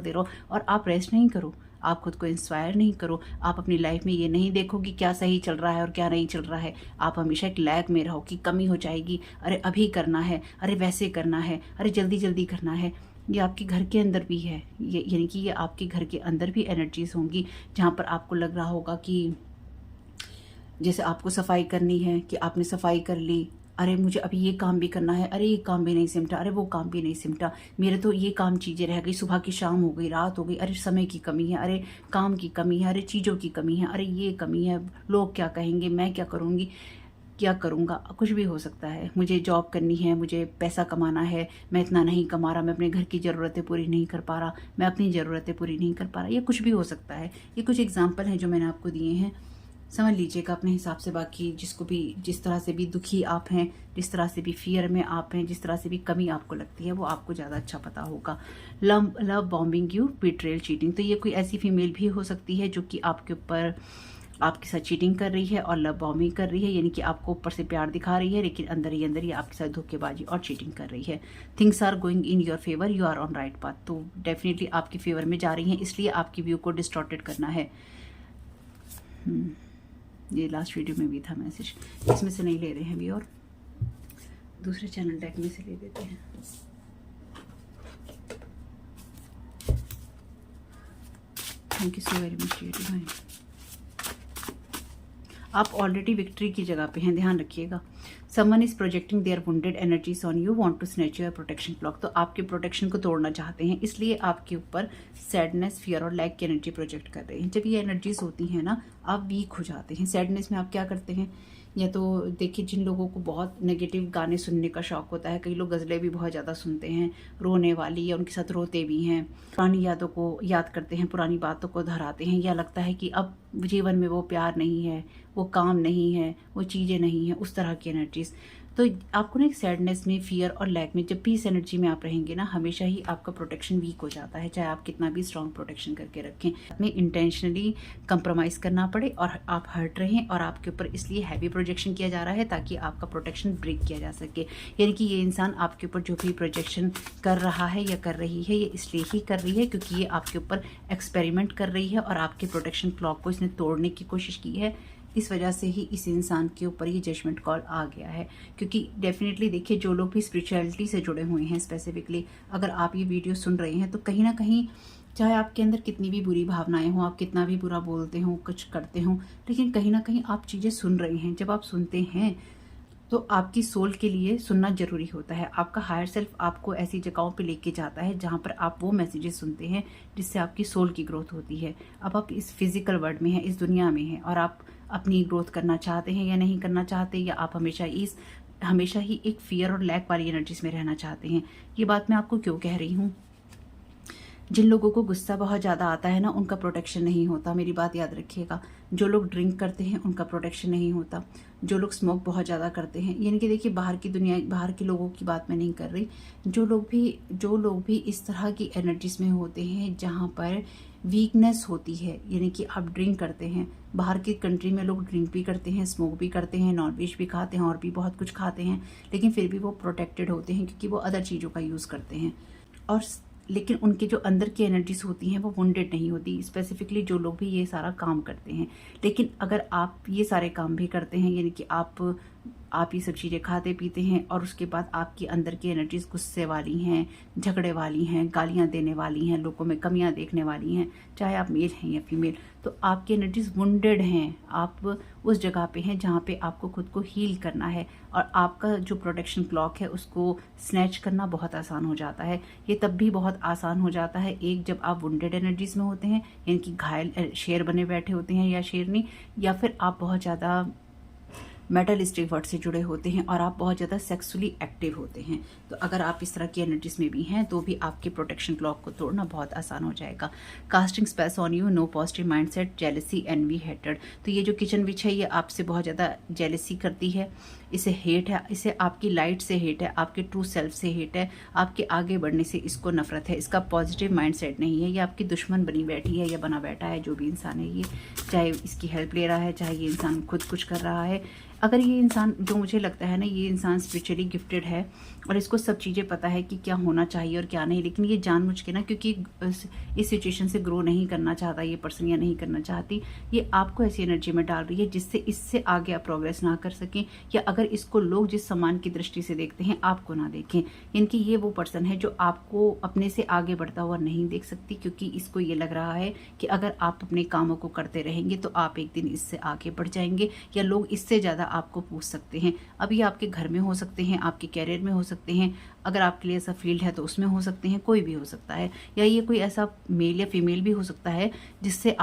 रहो और आप रेस्ट नहीं करो, आप खुद को इंस्पायर नहीं करो। आप अपनी लाइफ में ये नहीं देखो कि क्या सही चल रहा है और क्या नहीं चल रहा है। आप हमेशा एक लैग में रहो कि कमी हो जाएगी, अरे अभी करना है, अरे वैसे करना है, अरे जल्दी करना है। ये आपके घर के अंदर भी है, ये यानी कि ये आपके घर के अंदर भी एनर्जीज होंगी जहाँ पर आपको लग रहा होगा कि जैसे आपको सफाई करनी है कि आपने सफाई कर ली, अरे मुझे अभी ये काम भी करना है, अरे ये काम भी नहीं सिमटा, अरे वो काम भी नहीं सिमटा, मेरे तो ये काम चीज़ें रह गई, सुबह की शाम हो गई, रात हो गई, अरे समय की कमी है, अरे काम की कमी है, अरे चीज़ों की कमी है, अरे ये कमी है, लोग क्या कहेंगे, मैं क्या करूँगी, क्या करूँगा, कुछ भी हो सकता है। मुझे जॉब करनी है, मुझे पैसा कमाना है, मैं इतना नहीं कमा रहा, मैं अपने घर की ज़रूरतें पूरी नहीं कर पा रहा, मैं अपनी ज़रूरतें पूरी नहीं कर पा रहा, ये कुछ भी हो सकता है। ये कुछ एग्जाम्पल हैं जो मैंने आपको दिए हैं, समझ लीजिएगा अपने हिसाब से। बाकी जिसको भी जिस तरह से भी दुखी आप हैं, जिस तरह से भी फियर में आप हैं, जिस तरह से भी कमी आपको लगती है वो आपको ज़्यादा अच्छा पता होगा। Love bombing you, betrayal, cheating, तो ये कोई ऐसी फीमेल भी हो सकती है जो कि आपके ऊपर आपके साथ चीटिंग कर रही है और लव बॉम्बिंग कर रही है, यानी कि आपको ऊपर से प्यार दिखा रही है लेकिन अंदर ही आपके साथ धोखेबाजी और चीटिंग कर रही है। Things are going in your favour, you are on right path, तो डेफिनेटली आपके फेवर में जा रही हैं, इसलिए आपकी व्यू को डिस्टॉर्टेड करना है। ये लास्ट वीडियो में भी था मैसेज, इसमें से नहीं ले रहे हैं अभी और दूसरे चैनल डेक में से ले लेते हैं। Thank you so very much divine. आप ऑलरेडी विक्ट्री की जगह पे हैं, ध्यान रखिएगा। Someone is projecting their wounded energies on you, want to snatch your protection block, तो आपके प्रोटेक्शन को तोड़ना चाहते हैं, इसलिए आपके ऊपर सैडनेस, फियर और लैक की एनर्जी प्रोजेक्ट कर रहे हैं। जब ये एनर्जीज होती हैं ना, आप वीक हो जाते हैं। सैडनेस में आप क्या करते हैं, या तो देखिए जिन लोगों को बहुत नेगेटिव गाने सुनने का शौक होता है, कई लोग गज़लें भी बहुत ज़्यादा सुनते हैं, रोने वाली, या उनके साथ रोते भी हैं, पुरानी यादों को याद करते हैं, पुरानी बातों को दोहराते हैं, या लगता है कि अब जीवन में वो प्यार नहीं है, वो काम नहीं है, वो चीज़ें नहीं है, उस तरह की एनर्जीज। तो आपको ना एक सैडनेस में, फियर और लैक में, जब भी इस एनर्जी में आप रहेंगे ना, हमेशा ही आपका प्रोटेक्शन वीक हो जाता है, चाहे आप कितना भी स्ट्रॉन्ग प्रोटेक्शन करके रखें। में इंटेंशनली कंप्रोमाइज़ करना पड़े और आप हर्ट रहें और आपके ऊपर इसलिए हैवी प्रोजेक्शन किया जा रहा है ताकि आपका प्रोटेक्शन ब्रेक किया जा सके। यानी कि ये इंसान आपके ऊपर जो भी प्रोजेक्शन कर रहा है या कर रही है, ये इसलिए ही कर रही है क्योंकि ये आपके ऊपर एक्सपेरिमेंट कर रही है और आपके प्रोटेक्शन क्लॉक को इसने तोड़ने की कोशिश की है। इस वजह से ही इस इंसान के ऊपर ये जजमेंट कॉल आ गया है। क्योंकि डेफिनेटली देखिए, जो लोग भी स्पिरिचुअलिटी से जुड़े हुए हैं, स्पेसिफिकली अगर आप ये वीडियो सुन रहे हैं, तो कहीं ना कहीं चाहे आपके अंदर कितनी भी बुरी भावनाएं हों, आप कितना भी बुरा बोलते हो, कुछ करते हो, लेकिन कहीं ना कहीं आप चीज़ें सुन रहे हैं। जब आप सुनते हैं तो आपकी सोल के लिए सुनना जरूरी होता है। आपका हायर सेल्फ आपको ऐसी जगहों पे लेके जाता है जहाँ पर आप वो मैसेजेस सुनते हैं जिससे आपकी सोल की ग्रोथ होती है। अब आप इस फिजिकल वर्ल्ड में हैं, इस दुनिया में हैं, और आप अपनी ग्रोथ करना चाहते हैं या नहीं करना चाहते, या आप हमेशा ही एक फियर और लैक वाली एनर्जीज में रहना चाहते हैं। ये बात मैं आपको क्यों कह रही हूँ? जिन लोगों को गुस्सा बहुत ज़्यादा आता है ना, उनका प्रोटेक्शन नहीं होता। मेरी बात याद रखिएगा। जो लोग ड्रिंक करते हैं उनका प्रोटेक्शन नहीं होता। जो लोग स्मोक बहुत ज़्यादा करते हैं, यानी कि देखिए, बाहर की दुनिया, बाहर के लोगों की बात मैं नहीं कर रही, जो लोग भी इस तरह की एनर्जीज में होते हैं जहाँ पर वीकनेस होती है, यानी कि आप ड्रिंक करते हैं। बाहर की कंट्री में लोग ड्रिंक भी करते हैं, स्मोक भी करते हैं, नॉनवेज भी खाते हैं और भी बहुत कुछ खाते हैं, लेकिन फिर भी वो प्रोटेक्टेड होते हैं क्योंकि वो अदर चीज़ों का यूज़ करते हैं। और लेकिन उनके जो अंदर की एनर्जीज होती हैं वो वुंडेड नहीं होती। स्पेसिफिकली जो लोग भी ये सारा काम करते हैं। लेकिन अगर आप ये सारे काम भी करते हैं, यानी कि आप ये सब चीज़ें खाते पीते हैं और उसके बाद आपकी अंदर की एनर्जीज गुस्से वाली हैं, झगड़े वाली हैं, गालियां देने वाली हैं, लोगों में कमियां देखने वाली हैं, चाहे आप मेल हैं या फीमेल, तो आपकी एनर्जीज वुंडेड हैं। आप उस जगह पे हैं जहाँ पे आपको खुद को हील करना है, और आपका जो प्रोटेक्शन क्लॉक है उसको स्नैच करना बहुत आसान हो जाता है। ये तब भी बहुत आसान हो जाता है, एक जब आप वुंडेड एनर्जीज में होते हैं, यानी कि घायल शेर बने बैठे होते हैं या शेरनी, या फिर आप बहुत ज़्यादा मेटलिस्टिक वर्ड से जुड़े होते हैं और आप बहुत ज़्यादा सेक्सुअली एक्टिव होते हैं। तो अगर आप इस तरह की एनर्जीज में भी हैं तो भी आपके प्रोटेक्शन क्लॉक को तोड़ना बहुत आसान हो जाएगा। Casting space on you, no positive mindset, jealousy, envy, hated. तो ये जो किचन विच है, ये आपसे बहुत ज़्यादा जेलसी करती है, इसे हेट है, इसे आपकी लाइट से हेट है, आपके ट्रू सेल्फ से हेट है, आपके आगे बढ़ने से इसको नफरत है, इसका पॉजिटिव माइंडसेट नहीं है, ये आपकी दुश्मन बनी बैठी है या बना बैठा है। जो भी इंसान है ये, चाहे इसकी हेल्प ले रहा है, चाहे ये इंसान खुद कुछ कर रहा है, अगर ये इंसान, जो मुझे लगता है ना, ये इंसान स्पिरिचुअली गिफ्टेड है और इसको सब चीज़ें पता है कि क्या होना चाहिए और क्या नहीं, लेकिन ये जानबूझ के ना, क्योंकि इस सिचुएशन से ग्रो नहीं करना चाहता ये पर्सन या नहीं करना चाहती, ये आपको ऐसी एनर्जी में डाल रही है जिससे इससे आगे आप प्रोग्रेस ना कर सकें, या अगर इसको लोग जिस सम्मान की दृष्टि से देखते हैं आपको ना देखें। यानी कि ये वो पर्सन है जो आपको अपने से आगे बढ़ता हुआ नहीं देख सकती, क्योंकि इसको ये लग रहा है कि अगर आप अपने कामों को करते रहेंगे तो आप एक दिन इससे आगे बढ़ जाएंगे, या लोग इससे ज़्यादा आपको पूछ सकते हैं। अब ये आपके घर में हो सकते हैं, आपके कैरियर में हो सकते हैं, अगर आपके लिए ऐसा फील्ड है तो उसमें हो सकते हैं, कोई भी हो सकता है, या ये कोई ऐसा मेल या फीमेल भी हो सकता है जिससे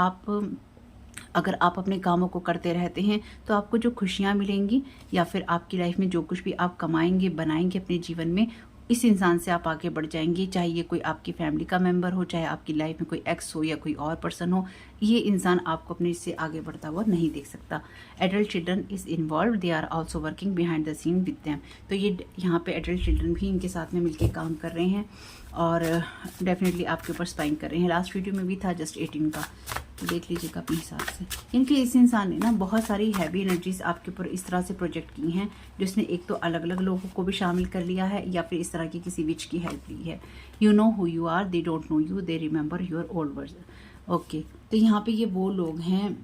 अगर आप अपने कामों को करते रहते हैं तो आपको जो खुशियाँ मिलेंगी या फिर आपकी लाइफ में जो कुछ भी आप कमाएंगे, बनाएंगे अपने जीवन में, इस इंसान से आप आगे बढ़ जाएंगे। चाहे ये कोई आपकी फैमिली का मेंबर हो, चाहे आपकी लाइफ में कोई एक्स हो या कोई और पर्सन हो, ये इंसान आपको अपने से आगे बढ़ता हुआ नहीं देख सकता। Adult children is involve, they are also working behind the scene with them. तो ये यहाँ पे एडल्ट चिल्ड्रन भी इनके साथ में मिलकर काम कर रहे हैं और डेफिनेटली आपके ऊपर स्पाइंग कर रहे हैं। लास्ट वीडियो में भी था जस्ट 18 का, तो देख लीजिएगा अपने हिसाब से। इनके इस इंसान ने ना बहुत सारी हैवी एनर्जीज आपके ऊपर इस तरह से प्रोजेक्ट की हैं, जिसने एक तो अलग अलग लोगों को भी शामिल कर लिया है या फिर इस तरह की किसी विच की हेल्प ली है। You know who you are, they don't know you, they remember your old version. Okay, तो यहाँ पे ये वो लोग हैं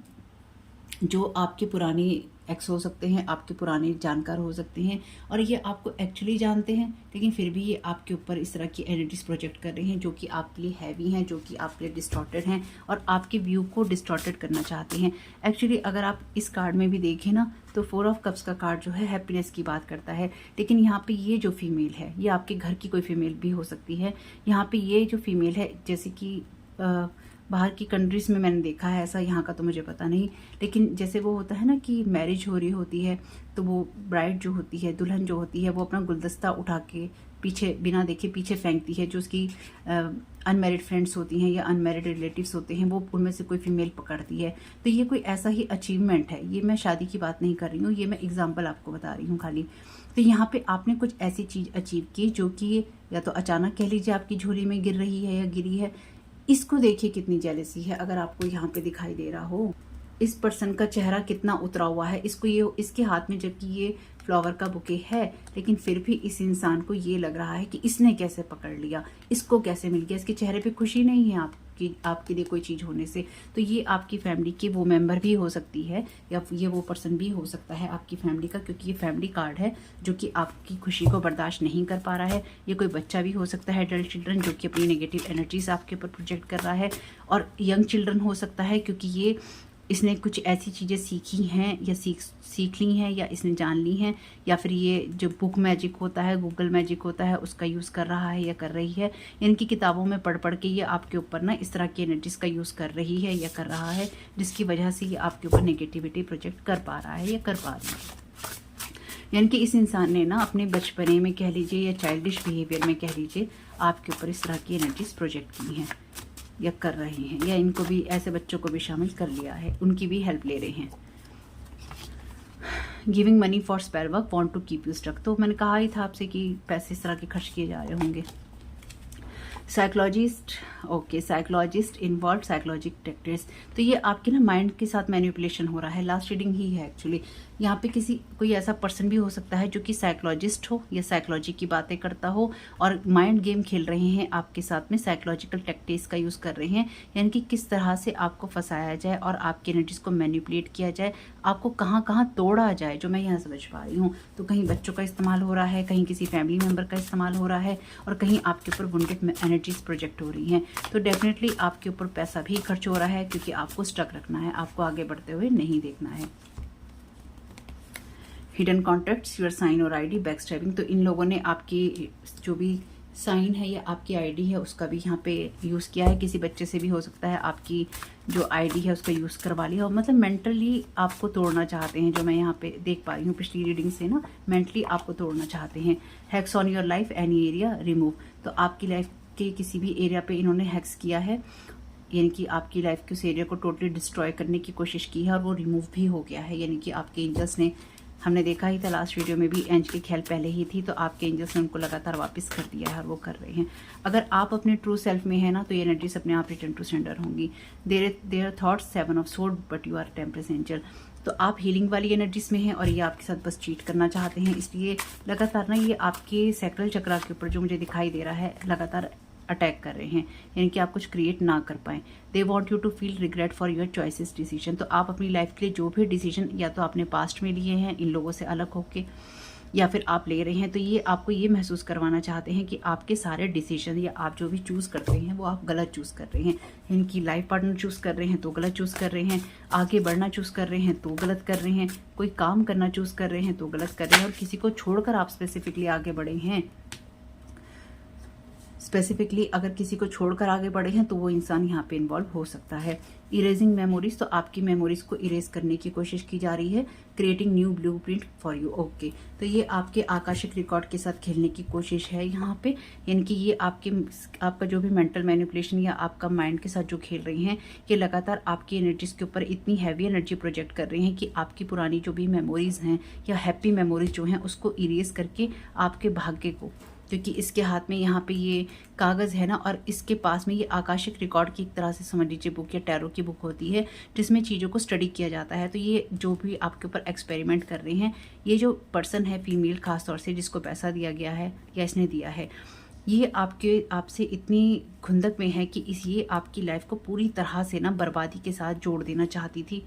जो आपके पुरानी एक्स हो सकते हैं, आपके पुराने जानकार हो सकते हैं, और ये आपको एक्चुअली जानते हैं, लेकिन फिर भी ये आपके ऊपर इस तरह की एनर्जीज प्रोजेक्ट कर रहे हैं जो कि आपके लिए हैवी हैं, जो कि आपके लिए डिस्टॉर्टेड हैं और आपके व्यू को डिस्टॉर्टेड करना चाहते हैं। एक्चुअली अगर आप इस कार्ड में भी देखें ना, तो 4 ऑफ कप्स का कार्ड जो है हैप्पीनेस की बात करता है, लेकिन यहाँ पे ये जो फीमेल है, ये आपके घर की कोई फीमेल भी हो सकती है। यहाँ पे ये जो फीमेल है, जैसे कि बाहर की कंट्रीज़ में मैंने देखा है ऐसा, यहाँ का तो मुझे पता नहीं। लेकिन जैसे वो होता है ना कि मैरिज हो रही होती है तो वो ब्राइड जो होती है, दुल्हन जो होती है, वो अपना गुलदस्ता उठा के पीछे बिना देखे पीछे फेंकती है। जो उसकी अनमैरिड फ्रेंड्स होती हैं या अनमैरिड रिलेटिव्स होते हैं, वो उनमें से कोई फीमेल पकड़ती है। तो ये कोई ऐसा ही अचीवमेंट है। ये मैं शादी की बात नहीं कर रही हूँ, ये मैं एग्जाम्पल आपको बता रही हूँ खाली। तो यहाँ पे आपने कुछ ऐसी चीज़ अचीव की जो कि या तो अचानक कह लीजिए आपकी झोली में गिर रही है या गिरी है। इसको देखिए कितनी जेलसी है अगर आपको यहाँ पे दिखाई दे रहा हो। इस पर्सन का चेहरा कितना उतरा हुआ है, इसको ये इसके हाथ में जबकि ये फ्लावर का बुके है, लेकिन फिर भी इस इंसान को ये लग रहा है कि इसने कैसे पकड़ लिया, इसको कैसे मिल गया। इसके चेहरे पे खुशी नहीं है आपके लिए कोई चीज़ होने से। तो ये आपकी फैमिली के वो मेंबर भी हो सकती है या ये वो पर्सन भी हो सकता है आपकी फैमिली का, क्योंकि ये फैमिली कार्ड है जो कि आपकी खुशी को बर्दाश्त नहीं कर पा रहा है। ये कोई बच्चा भी हो सकता है, एडल्ट चिल्ड्रन, जो कि अपनी नेगेटिव एनर्जीज आपके ऊपर प्रोजेक्ट कर रहा है, और यंग चिल्ड्रन हो सकता है क्योंकि इसने कुछ ऐसी चीज़ें सीखी हैं या सीख ली हैं या इसने जान ली हैं, या फिर ये जो बुक मैजिक होता है, गूगल मैजिक होता है, उसका यूज़ कर रहा है या कर रही है। इनकी किताबों में पढ़ के ये आपके ऊपर ना इस तरह की एनर्जीज का यूज़ कर रही है या कर रहा है, जिसकी वजह से ये आपके ऊपर नेगेटिविटी प्रोजेक्ट कर पा रहा है या कर पा रही है। यानी कि इस इंसान ने ना अपने बचपने में कह लीजिए या चाइल्डिश बिहेवियर में कह लीजिए आपके ऊपर इस तरह की एनर्जीज प्रोजेक्ट की हैं या कर रहे हैं, या इनको भी ऐसे बच्चों को भी शामिल कर लिया है, उनकी भी हेल्प ले रहे हैं। Giving money for spare work, want to keep you stuck. तो मैंने कहा ही था आपसे कि पैसे इस तरह के खर्च किए जा रहे होंगे। Psychologist, okay, psychologist involve psychologic tactics. तो ये आपके ना माइंड के साथ मैनिपुलेशन हो रहा है। लास्ट रीडिंग ही है एक्चुअली। यहाँ पे कोई ऐसा पर्सन भी हो सकता है जो कि साइकोलॉजिस्ट हो या साइकोलॉजी की बातें करता हो और माइंड गेम खेल रहे हैं आपके साथ में, साइकोलॉजिकल टेक्टिक्स का यूज़ कर रहे हैं। यानी कि किस तरह से आपको फंसाया जाए और आपकी एनर्जीज को मैनिपुलेट किया जाए, आपको कहाँ कहाँ तोड़ा जाए, जो मैं यहाँ समझ पा रही हूँ। तो कहीं बच्चों का इस्तेमाल हो रहा है, कहीं किसी फैमिली मेम्बर का इस्तेमाल हो रहा है, और कहीं आपके ऊपर वुंडेड एनर्जीज प्रोजेक्ट हो रही हैं। तो डेफिनेटली आपके ऊपर पैसा भी खर्च हो रहा है, क्योंकि आपको स्टक रखना है, आपको आगे बढ़ते हुए नहीं देखना है। हिडन कॉन्टैक्ट्स, योर साइन और आईडी, बैक स्टैबिंग। तो इन लोगों ने आपकी जो भी साइन है या आपकी आईडी है उसका भी यहाँ पे यूज़ किया है। किसी बच्चे से भी हो सकता है आपकी जो आईडी है उसका यूज़ करवा लिया, और मतलब मेंटली आपको तोड़ना चाहते हैं, जो मैं यहाँ पे देख पा रही हूँ पिछली रीडिंग से ना, मेंटली आपको तोड़ना चाहते हैं। Hacks on your life, any area, remove. तो आपकी लाइफ के किसी भी एरिया पे इन्होंने हैक्स किया है, यानी कि आपकी लाइफ के उस एरिया को टोटली डिस्ट्रॉय करने की कोशिश की है, और वो रिमूव भी हो गया है। यानी कि आपके एंजल्स ने, हमने देखा ही था लास्ट वीडियो में भी, एंज की खेल पहले ही थी, तो आपके एंजल्स ने उनको लगातार वापस कर दिया है और वो कर रहे हैं। अगर आप अपने ट्रू सेल्फ में है ना, तो ये एनर्जीज अपने आप रिटर्न टू सेंडर होंगी। Their thoughts, 7 of sword, but you are temperance angel. तो आप हीलिंग वाली एनर्जीज में हैं और ये आपके साथ बस चीट करना चाहते हैं, इसलिए लगातार ना ये आपके सैक्रल चक्रा के ऊपर जो मुझे दिखाई दे रहा है लगातार अटैक कर रहे हैं, यानी कि आप कुछ क्रिएट ना कर पाएँ। They want you to feel regret for your choices, decision. तो आप अपनी लाइफ के लिए जो भी डिसीजन या तो आपने पास्ट में लिए हैं इन लोगों से अलग होके, या फिर आप ले रहे हैं, तो ये आपको ये महसूस करवाना चाहते हैं कि आपके सारे डिसीजन या आप जो भी चूज़ करते हैं वो आप गलत चूज़ कर रहे हैं। यानी कि लाइफ पार्टनर चूज़ कर रहे हैं तो गलत चूज़ कर रहे हैं, आगे बढ़ना चूज़ कर रहे हैं तो गलत कर रहे हैं, कोई काम करना चूज़ कर रहे हैं तो गलत कर रहे हैं, और किसी को छोड़कर आप स्पेसिफिकली आगे बढ़े हैं। स्पेसिफिकली अगर किसी को छोड़कर आगे बढ़े हैं तो वो इंसान यहाँ पे इन्वॉल्व हो सकता है। इरेजिंग मेमोरीज, तो आपकी मेमोरीज को इरेज करने की कोशिश की जा रही है। Creating new blueprint for you, okay. तो ये आपके आकाशिक रिकॉर्ड के साथ खेलने की कोशिश है यहाँ पे, यानी कि ये आपका जो भी मेंटल मैनिपुलेशन या आपका माइंड के साथ जो खेल रही हैं, ये लगातार आपकी एनर्जीज के ऊपर इतनी हैवी एनर्जी प्रोजेक्ट कर रही हैं कि आपकी पुरानी जो भी मेमोरीज हैं या हैप्पी मेमोरीज जो हैं उसको इरेज करके आपके भाग्य को, क्योंकि इसके हाथ में यहाँ पे ये कागज़ है ना, और इसके पास में ये आकाशिक रिकॉर्ड की एक तरह से समझ लीजिए बुक या टैरो की बुक होती है, जिसमें चीज़ों को स्टडी किया जाता है। तो ये जो भी आपके ऊपर एक्सपेरिमेंट कर रहे हैं, ये जो पर्सन है फीमेल खास तौर से जिसको पैसा दिया गया है या इसने दिया है, ये आपसे इतनी खुंदक में है कि ये आपकी लाइफ को पूरी तरह से ना बर्बादी के साथ जोड़ देना चाहती थी।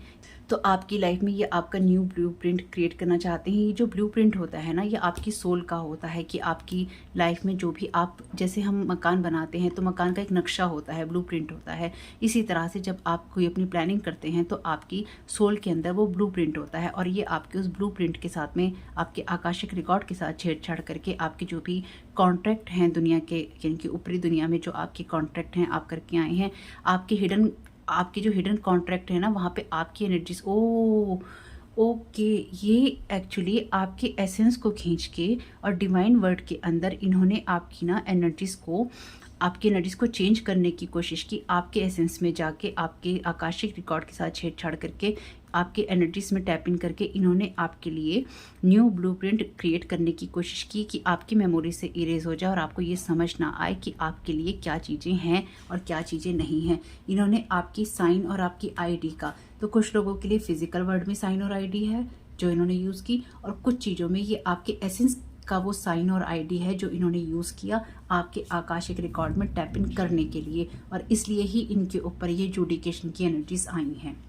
तो आपकी लाइफ में ये आपका न्यू ब्लूप्रिंट क्रिएट करना चाहते हैं। ये जो ब्लूप्रिंट होता है ना, ये आपकी सोल का होता है कि आपकी लाइफ में जो भी आप, जैसे हम मकान बनाते हैं तो मकान का एक नक्शा होता है, ब्लूप्रिंट होता है। इसी तरह से जब आप कोई अपनी प्लानिंग करते हैं तो आपकी सोल के अंदर वो ब्लूप्रिंट होता है, और ये आपके उस ब्लूप्रिंट के साथ में आपके आकाशिक रिकॉर्ड के साथ छेड़छाड़ करके आपके जो भी कॉन्ट्रैक्ट हैं दुनिया के, यानी कि ऊपरी दुनिया में जो आपके कॉन्ट्रैक्ट हैं आप करके आए हैं, आपके जो हिडन कॉन्ट्रैक्ट है ना, वहाँ पे आपकी एनर्जीज, ओके, ये एक्चुअली आपके एसेंस को खींच के और डिवाइन वर्ड के अंदर इन्होंने आपकी ना आपकी एनर्जीज को चेंज करने की कोशिश की। आपके एसेंस में जाके आपके आकाशिक रिकॉर्ड के साथ छेड़छाड़ करके आपके एनर्जीज में टैप इन करके इन्होंने आपके लिए न्यू ब्लूप्रिंट क्रिएट करने की कोशिश की कि आपकी मेमोरी से इरेज हो जाए और आपको ये समझ ना आए कि आपके लिए क्या चीज़ें हैं और क्या चीज़ें नहीं हैं। इन्होंने आपकी साइन और आपकी आईडी का, तो कुछ लोगों के लिए फिजिकल वर्ल्ड में साइन और आईडी है जो इन्होंने यूज़ की, और कुछ चीज़ों में ये आपके एसेंस का वो साइन और आईडी है जो इन्होंने यूज़ किया आपके आकाशिक रिकॉर्ड में टैप इन करने के लिए, और इसलिए ही इनके ऊपर ये जुडिकेशन की एनर्जीज आई हैं।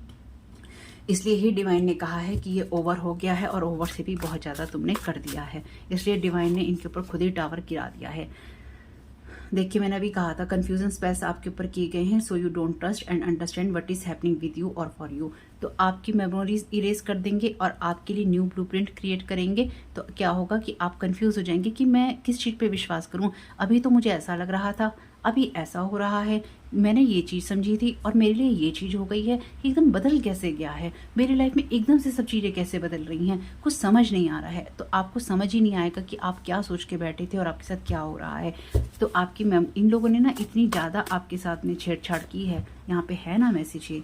इसलिए ही डिवाइन ने कहा है कि ये ओवर हो गया है और ओवर से भी बहुत ज़्यादा तुमने कर दिया है, इसलिए डिवाइन ने इनके ऊपर खुद ही टावर गिरा दिया है। देखिए, मैंने अभी कहा था कंफ्यूजन स्पेस आपके ऊपर किए गए हैं, so you don't trust and understand what is happening with you और फॉर यू। तो आपकी मेमोरीज इरेज कर देंगे और आपके लिए न्यू ब्लूप्रिंट क्रिएट करेंगे। तो क्या होगा कि आप कंफ्यूज हो जाएंगे कि मैं किस चीज़ पे विश्वास करूं, अभी तो मुझे ऐसा लग रहा था, अभी ऐसा हो रहा है, मैंने ये चीज़ समझी थी और मेरे लिए ये चीज़ हो गई है, एकदम बदल कैसे गया है मेरी लाइफ में, एकदम से सब चीज़ें कैसे बदल रही हैं, कुछ समझ नहीं आ रहा है। तो आपको समझ ही नहीं आएगा कि आप क्या सोच के बैठे थे और आपके साथ क्या हो रहा है। तो आपकी इन लोगों ने ना इतनी ज़्यादा आपके साथ में छेड़छाड़ की है, यहाँ पे है ना मैसेज ये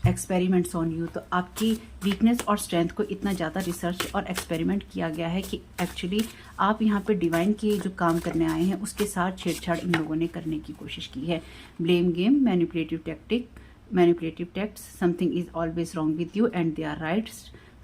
एक्सपेरिमेंट्स ऑन यू। तो आपकी वीकनेस और स्ट्रेंथ को इतना ज़्यादा रिसर्च और एक्सपेरिमेंट किया गया है कि एक्चुअली आप यहाँ पे डिवाइन के जो काम करने आए हैं उसके साथ छेड़छाड़ इन लोगों ने करने की कोशिश की है। Blame game, manipulative tactics, something is always wrong with you and they are right,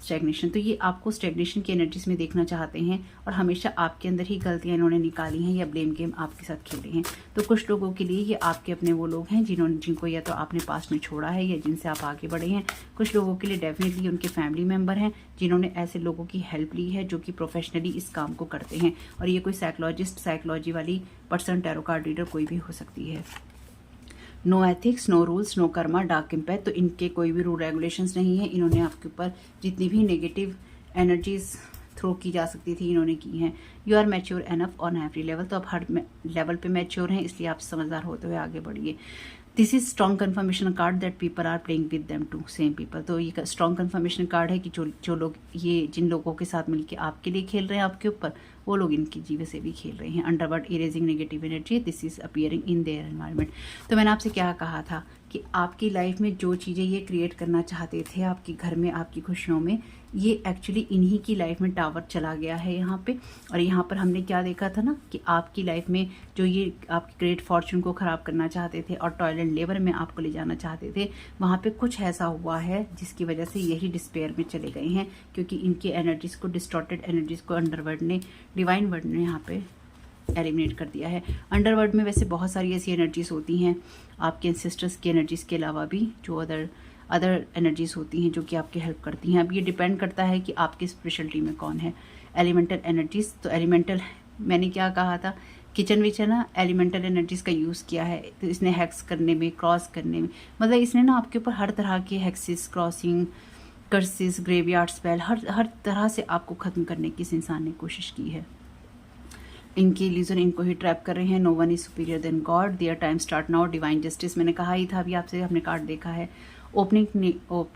stagnation. तो ये आपको स्टैग्नेशन की एनर्जीज में देखना चाहते हैं और हमेशा आपके अंदर ही गलतियां इन्होंने निकाली हैं या ब्लेम गेम आपके साथ खेले हैं। तो कुछ लोगों के लिए ये आपके अपने वो लोग हैं जिनको या तो आपने पास्ट में छोड़ा है या जिनसे आप आगे बढ़े हैं। कुछ लोगों के लिए डेफिनेटली उनके फैमिली मेम्बर हैं जिन्होंने ऐसे लोगों की हेल्प ली है जो कि प्रोफेशनली इस काम को करते हैं, और ये कोई साइकोलॉजी वाली पर्सन, टैरो कार्ड रीडर कोई भी हो सकती है। No ethics, no rules, no karma, dark impact. तो इनके कोई भी रूल रेगुलेशंस नहीं है। इन्होंने आपके ऊपर जितनी भी नेगेटिव एनर्जीज थ्रो की जा सकती थी इन्होंने की हैं। You are mature enough on every level. तो आप हर लेवल पे मैच्योर हैं, इसलिए आप समझदार होते हुए आगे बढ़िए। This is strong confirmation card that people are playing with them too, same people. तो ये स्ट्रॉन्ग कन्फर्मेशन कार्ड है कि जो लोग ये जिन लोगों के साथ मिलकर आपके लिए खेल रहे हैं आपके ऊपर, वो लोग इनकी जीवन से भी खेल रहे हैं। अंडरवर्ड erasing negative energy, this is appearing in their environment. तो मैंने आपसे क्या कहा था कि आपकी लाइफ में जो चीज़ें ये क्रिएट करना चाहते थे आपके घर में, आपकी खुशियों में, ये एक्चुअली इन्हीं की लाइफ में टावर चला गया है यहाँ पे। और यहाँ पर हमने क्या देखा था ना कि आपकी लाइफ में जो ये आपकी ग्रेट फॉर्चून को ख़राब करना चाहते थे और टॉयल एंड लेबर में आपको ले जाना चाहते थे, वहाँ पे कुछ ऐसा हुआ है जिसकी वजह से यही डिस्पेयर में चले गए हैं, क्योंकि इनके एनर्जीज़ को, डिस्टॉर्टेड एनर्जीज़ को अंडरवर्ल्ड ने, डिवाइन वर्ल्ड ने यहाँ पे एलिमिनेट कर दिया है। अंडरवर्ल्ड में वैसे बहुत सारी ऐसी एनर्जीज होती हैं आपके एंसेस्टर्स की एनर्जीज के अलावा भी, जो अदर एनर्जीज होती हैं जो कि आपकी हेल्प करती हैं। अब ये डिपेंड करता है कि आपकी स्पेशलिटी में कौन है। एलिमेंटल एनर्जीज, तो एलिमेंटल, मैंने क्या कहा था, किचन विच है ना, एलिमेंटल एनर्जीज का यूज़ किया है। तो इसने हैक्स करने में, क्रॉस करने में, मतलब इसने ना आपके ऊपर हर तरह के हैक्सिस, क्रॉसिंग, कर्सिस, ग्रेवयार्ड स्पेल, हर तरह से आपको ख़त्म करने की इस इंसान ने कोशिश की है। इनकी इल्यूजन इनको ही ट्रैप कर रहे हैं। No one is superior than God, their time start now, divine justice. मैंने कहा ही था, अभी आपसे हमने कार्ड देखा है। ओपनिंग,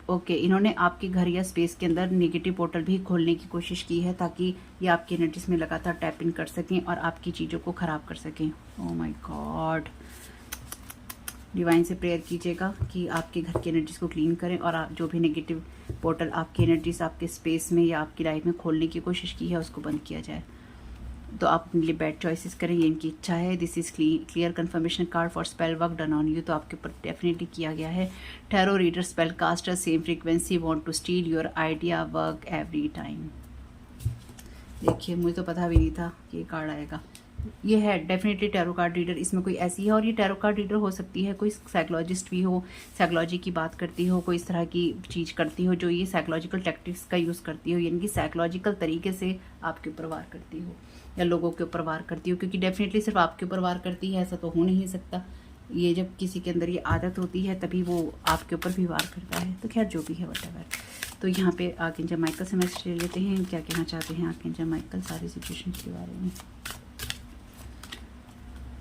ओके, इन्होंने आपके घर या स्पेस के अंदर नेगेटिव पोर्टल भी खोलने की कोशिश की है ताकि ये आपकी एनर्जीज में लगातार टैप इन कर सकें और आपकी चीज़ों को ख़राब कर सकें। ओह माय गॉड, डिवाइन से प्रेयर कीजिएगा कि आपके घर की एनर्जीज को क्लीन करें और आप जो भी नेगेटिव पोर्टल आपकी एनर्जीज आपके स्पेस में या आपकी लाइफ में खोलने की कोशिश की है उसको बंद किया जाए। तो आप अपने लिए बेड चॉइसेस करें, ये इनकी इच्छा है। This is clear confirmation card for spell work done on you. तो आपके ऊपर डेफिनेटली किया गया है। Tarot reader, spell caster, same frequency, want to steal your idea, work every time. देखिए, मुझे तो पता भी नहीं था कि ये कार्ड आएगा। ये है डेफिनेटली टैरो कार्ड रीडर, इसमें कोई ऐसी है। और ये टैरो कार्ड रीडर हो सकती है कोई साइकोलॉजिस्ट भी हो, साइकोलॉजी की बात करती हो, कोई इस तरह की चीज़ करती हो जो ये साइकोलॉजिकल टैक्टिक्स का यूज़ करती हो, यानी कि साइकोलॉजिकल तरीके से आपके ऊपर वार करती हो या लोगों के ऊपर वार करती हो। क्योंकि डेफिनेटली सिर्फ आपके ऊपर वार करती है ऐसा तो हो नहीं सकता। ये जब किसी के अंदर ये आदत होती है तभी वो आपके ऊपर भी वार करता है। तो खैर जो भी है व्हाटएवर। तो यहाँ पे आर्कएंजल माइकल से मैसेज ले लेते हैं, क्या कहना चाहते हैं आर्कएंजल माइकल सारी सिचुएशन के बारे में।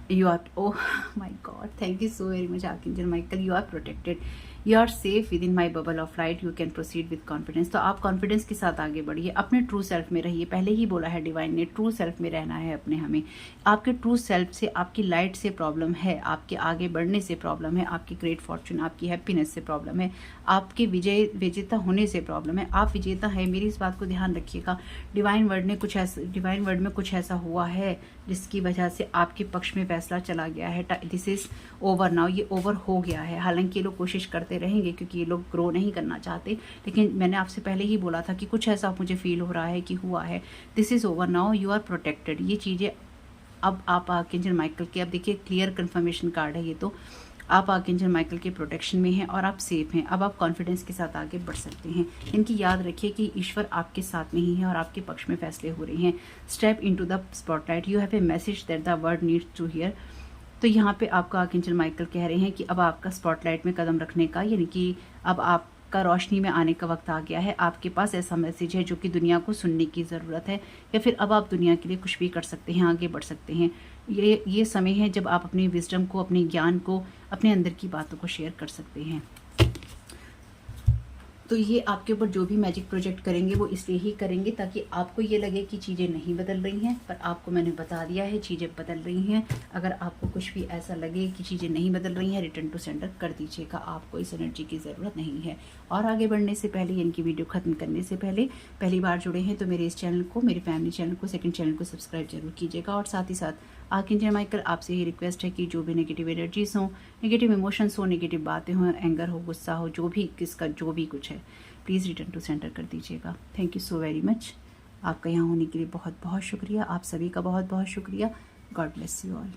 You are, oh my God, thank you so very much Archangel Michael, you are protected, you are safe within my bubble of light, you can proceed with confidence। तो आप confidence के साथ आगे बढ़िए, अपने ट्रू सेल्फ में रहिए। पहले ही बोला है डिवाइन ने, ट्रू सेल्फ में रहना है अपने हमें। आपके ट्रू सेल्फ से, आपकी लाइट से प्रॉब्लम है, आपके आगे बढ़ने से प्रॉब्लम है, आपकी ग्रेट फॉर्चून, आपकी हैप्पीनेस से प्रॉब्लम है, आपके विजेता होने से प्रॉब्लम है। आप विजेता है, मेरी इस बात को ध्यान रखिएगा। डिवाइन वर्ड में कुछ ऐसा हुआ है जिसकी वजह से आपके पक्ष में फैसला चला गया है। दिस इज ओवर नाउ, ये ओवर हो गया है। हालांकि ये लोग कोशिश करते रहेंगे क्योंकि ये लोग ग्रो नहीं करना चाहते, लेकिन मैंने आपसे पहले ही बोला था कि कुछ ऐसा मुझे फील हो रहा है कि हुआ है। This is over now, you are protected. ये चीज़ें अब आप आर्कएंजल माइकल के, अब देखिए क्लियर कंफर्मेशन कार्ड है ये, तो आप आर्कएंजल माइकल के प्रोटेक्शन में हैं और आप सेफ हैं। अब आप कॉन्फिडेंस के साथ आगे बढ़ सकते हैं। इनकी याद रखिए कि ईश्वर आपके साथ में ही है और आपके पक्ष में फैसले हो रहे हैं। Step into the spotlight, you have a message that the world needs to hear. तो यहाँ पे आपका आर्कएंजल माइकल कह रहे हैं कि अब आपका स्पॉटलाइट में कदम रखने का, यानी कि अब आपका रोशनी में आने का वक्त आ गया है। आपके पास ऐसा मैसेज है जो कि दुनिया को सुनने की ज़रूरत है, या फिर अब आप दुनिया के लिए कुछ भी कर सकते हैं, आगे बढ़ सकते हैं। ये समय है जब आप अपनी विजडम को, अपने ज्ञान को, अपने अंदर की बातों को शेयर कर सकते हैं। तो ये आपके ऊपर जो भी मैजिक प्रोजेक्ट करेंगे वो इसलिए ही करेंगे ताकि आपको ये लगे कि चीज़ें नहीं बदल रही हैं, पर आपको मैंने बता दिया है चीज़ें बदल रही हैं। अगर आपको कुछ भी ऐसा लगे कि चीज़ें नहीं बदल रही हैं, रिटर्न टू सेंटर कर दीजिएगा, आपको इस एनर्जी की ज़रूरत नहीं है। और आगे बढ़ने से पहले, इनकी वीडियो ख़त्म करने से पहले, पहली बार जुड़े हैं तो मेरे इस चैनल को, मेरे फैमिली चैनल को, सेकंड चैनल को सब्सक्राइब जरूर कीजिएगा। और साथ ही साथ आर्कएंजल माइकल आपसे ये रिक्वेस्ट है कि जो भी नेगेटिव एनर्जीज हों, नेगेटिव इमोशंस हो, नेगेटिव बातें हों, एंगर हो, गुस्सा हो, जो भी किसका जो भी कुछ है, प्लीज़ रिटर्न टू सेंटर कर दीजिएगा। Thank you so very much. आपका यहाँ होने के लिए बहुत बहुत शुक्रिया। आप सभी का बहुत बहुत शुक्रिया। God bless you all.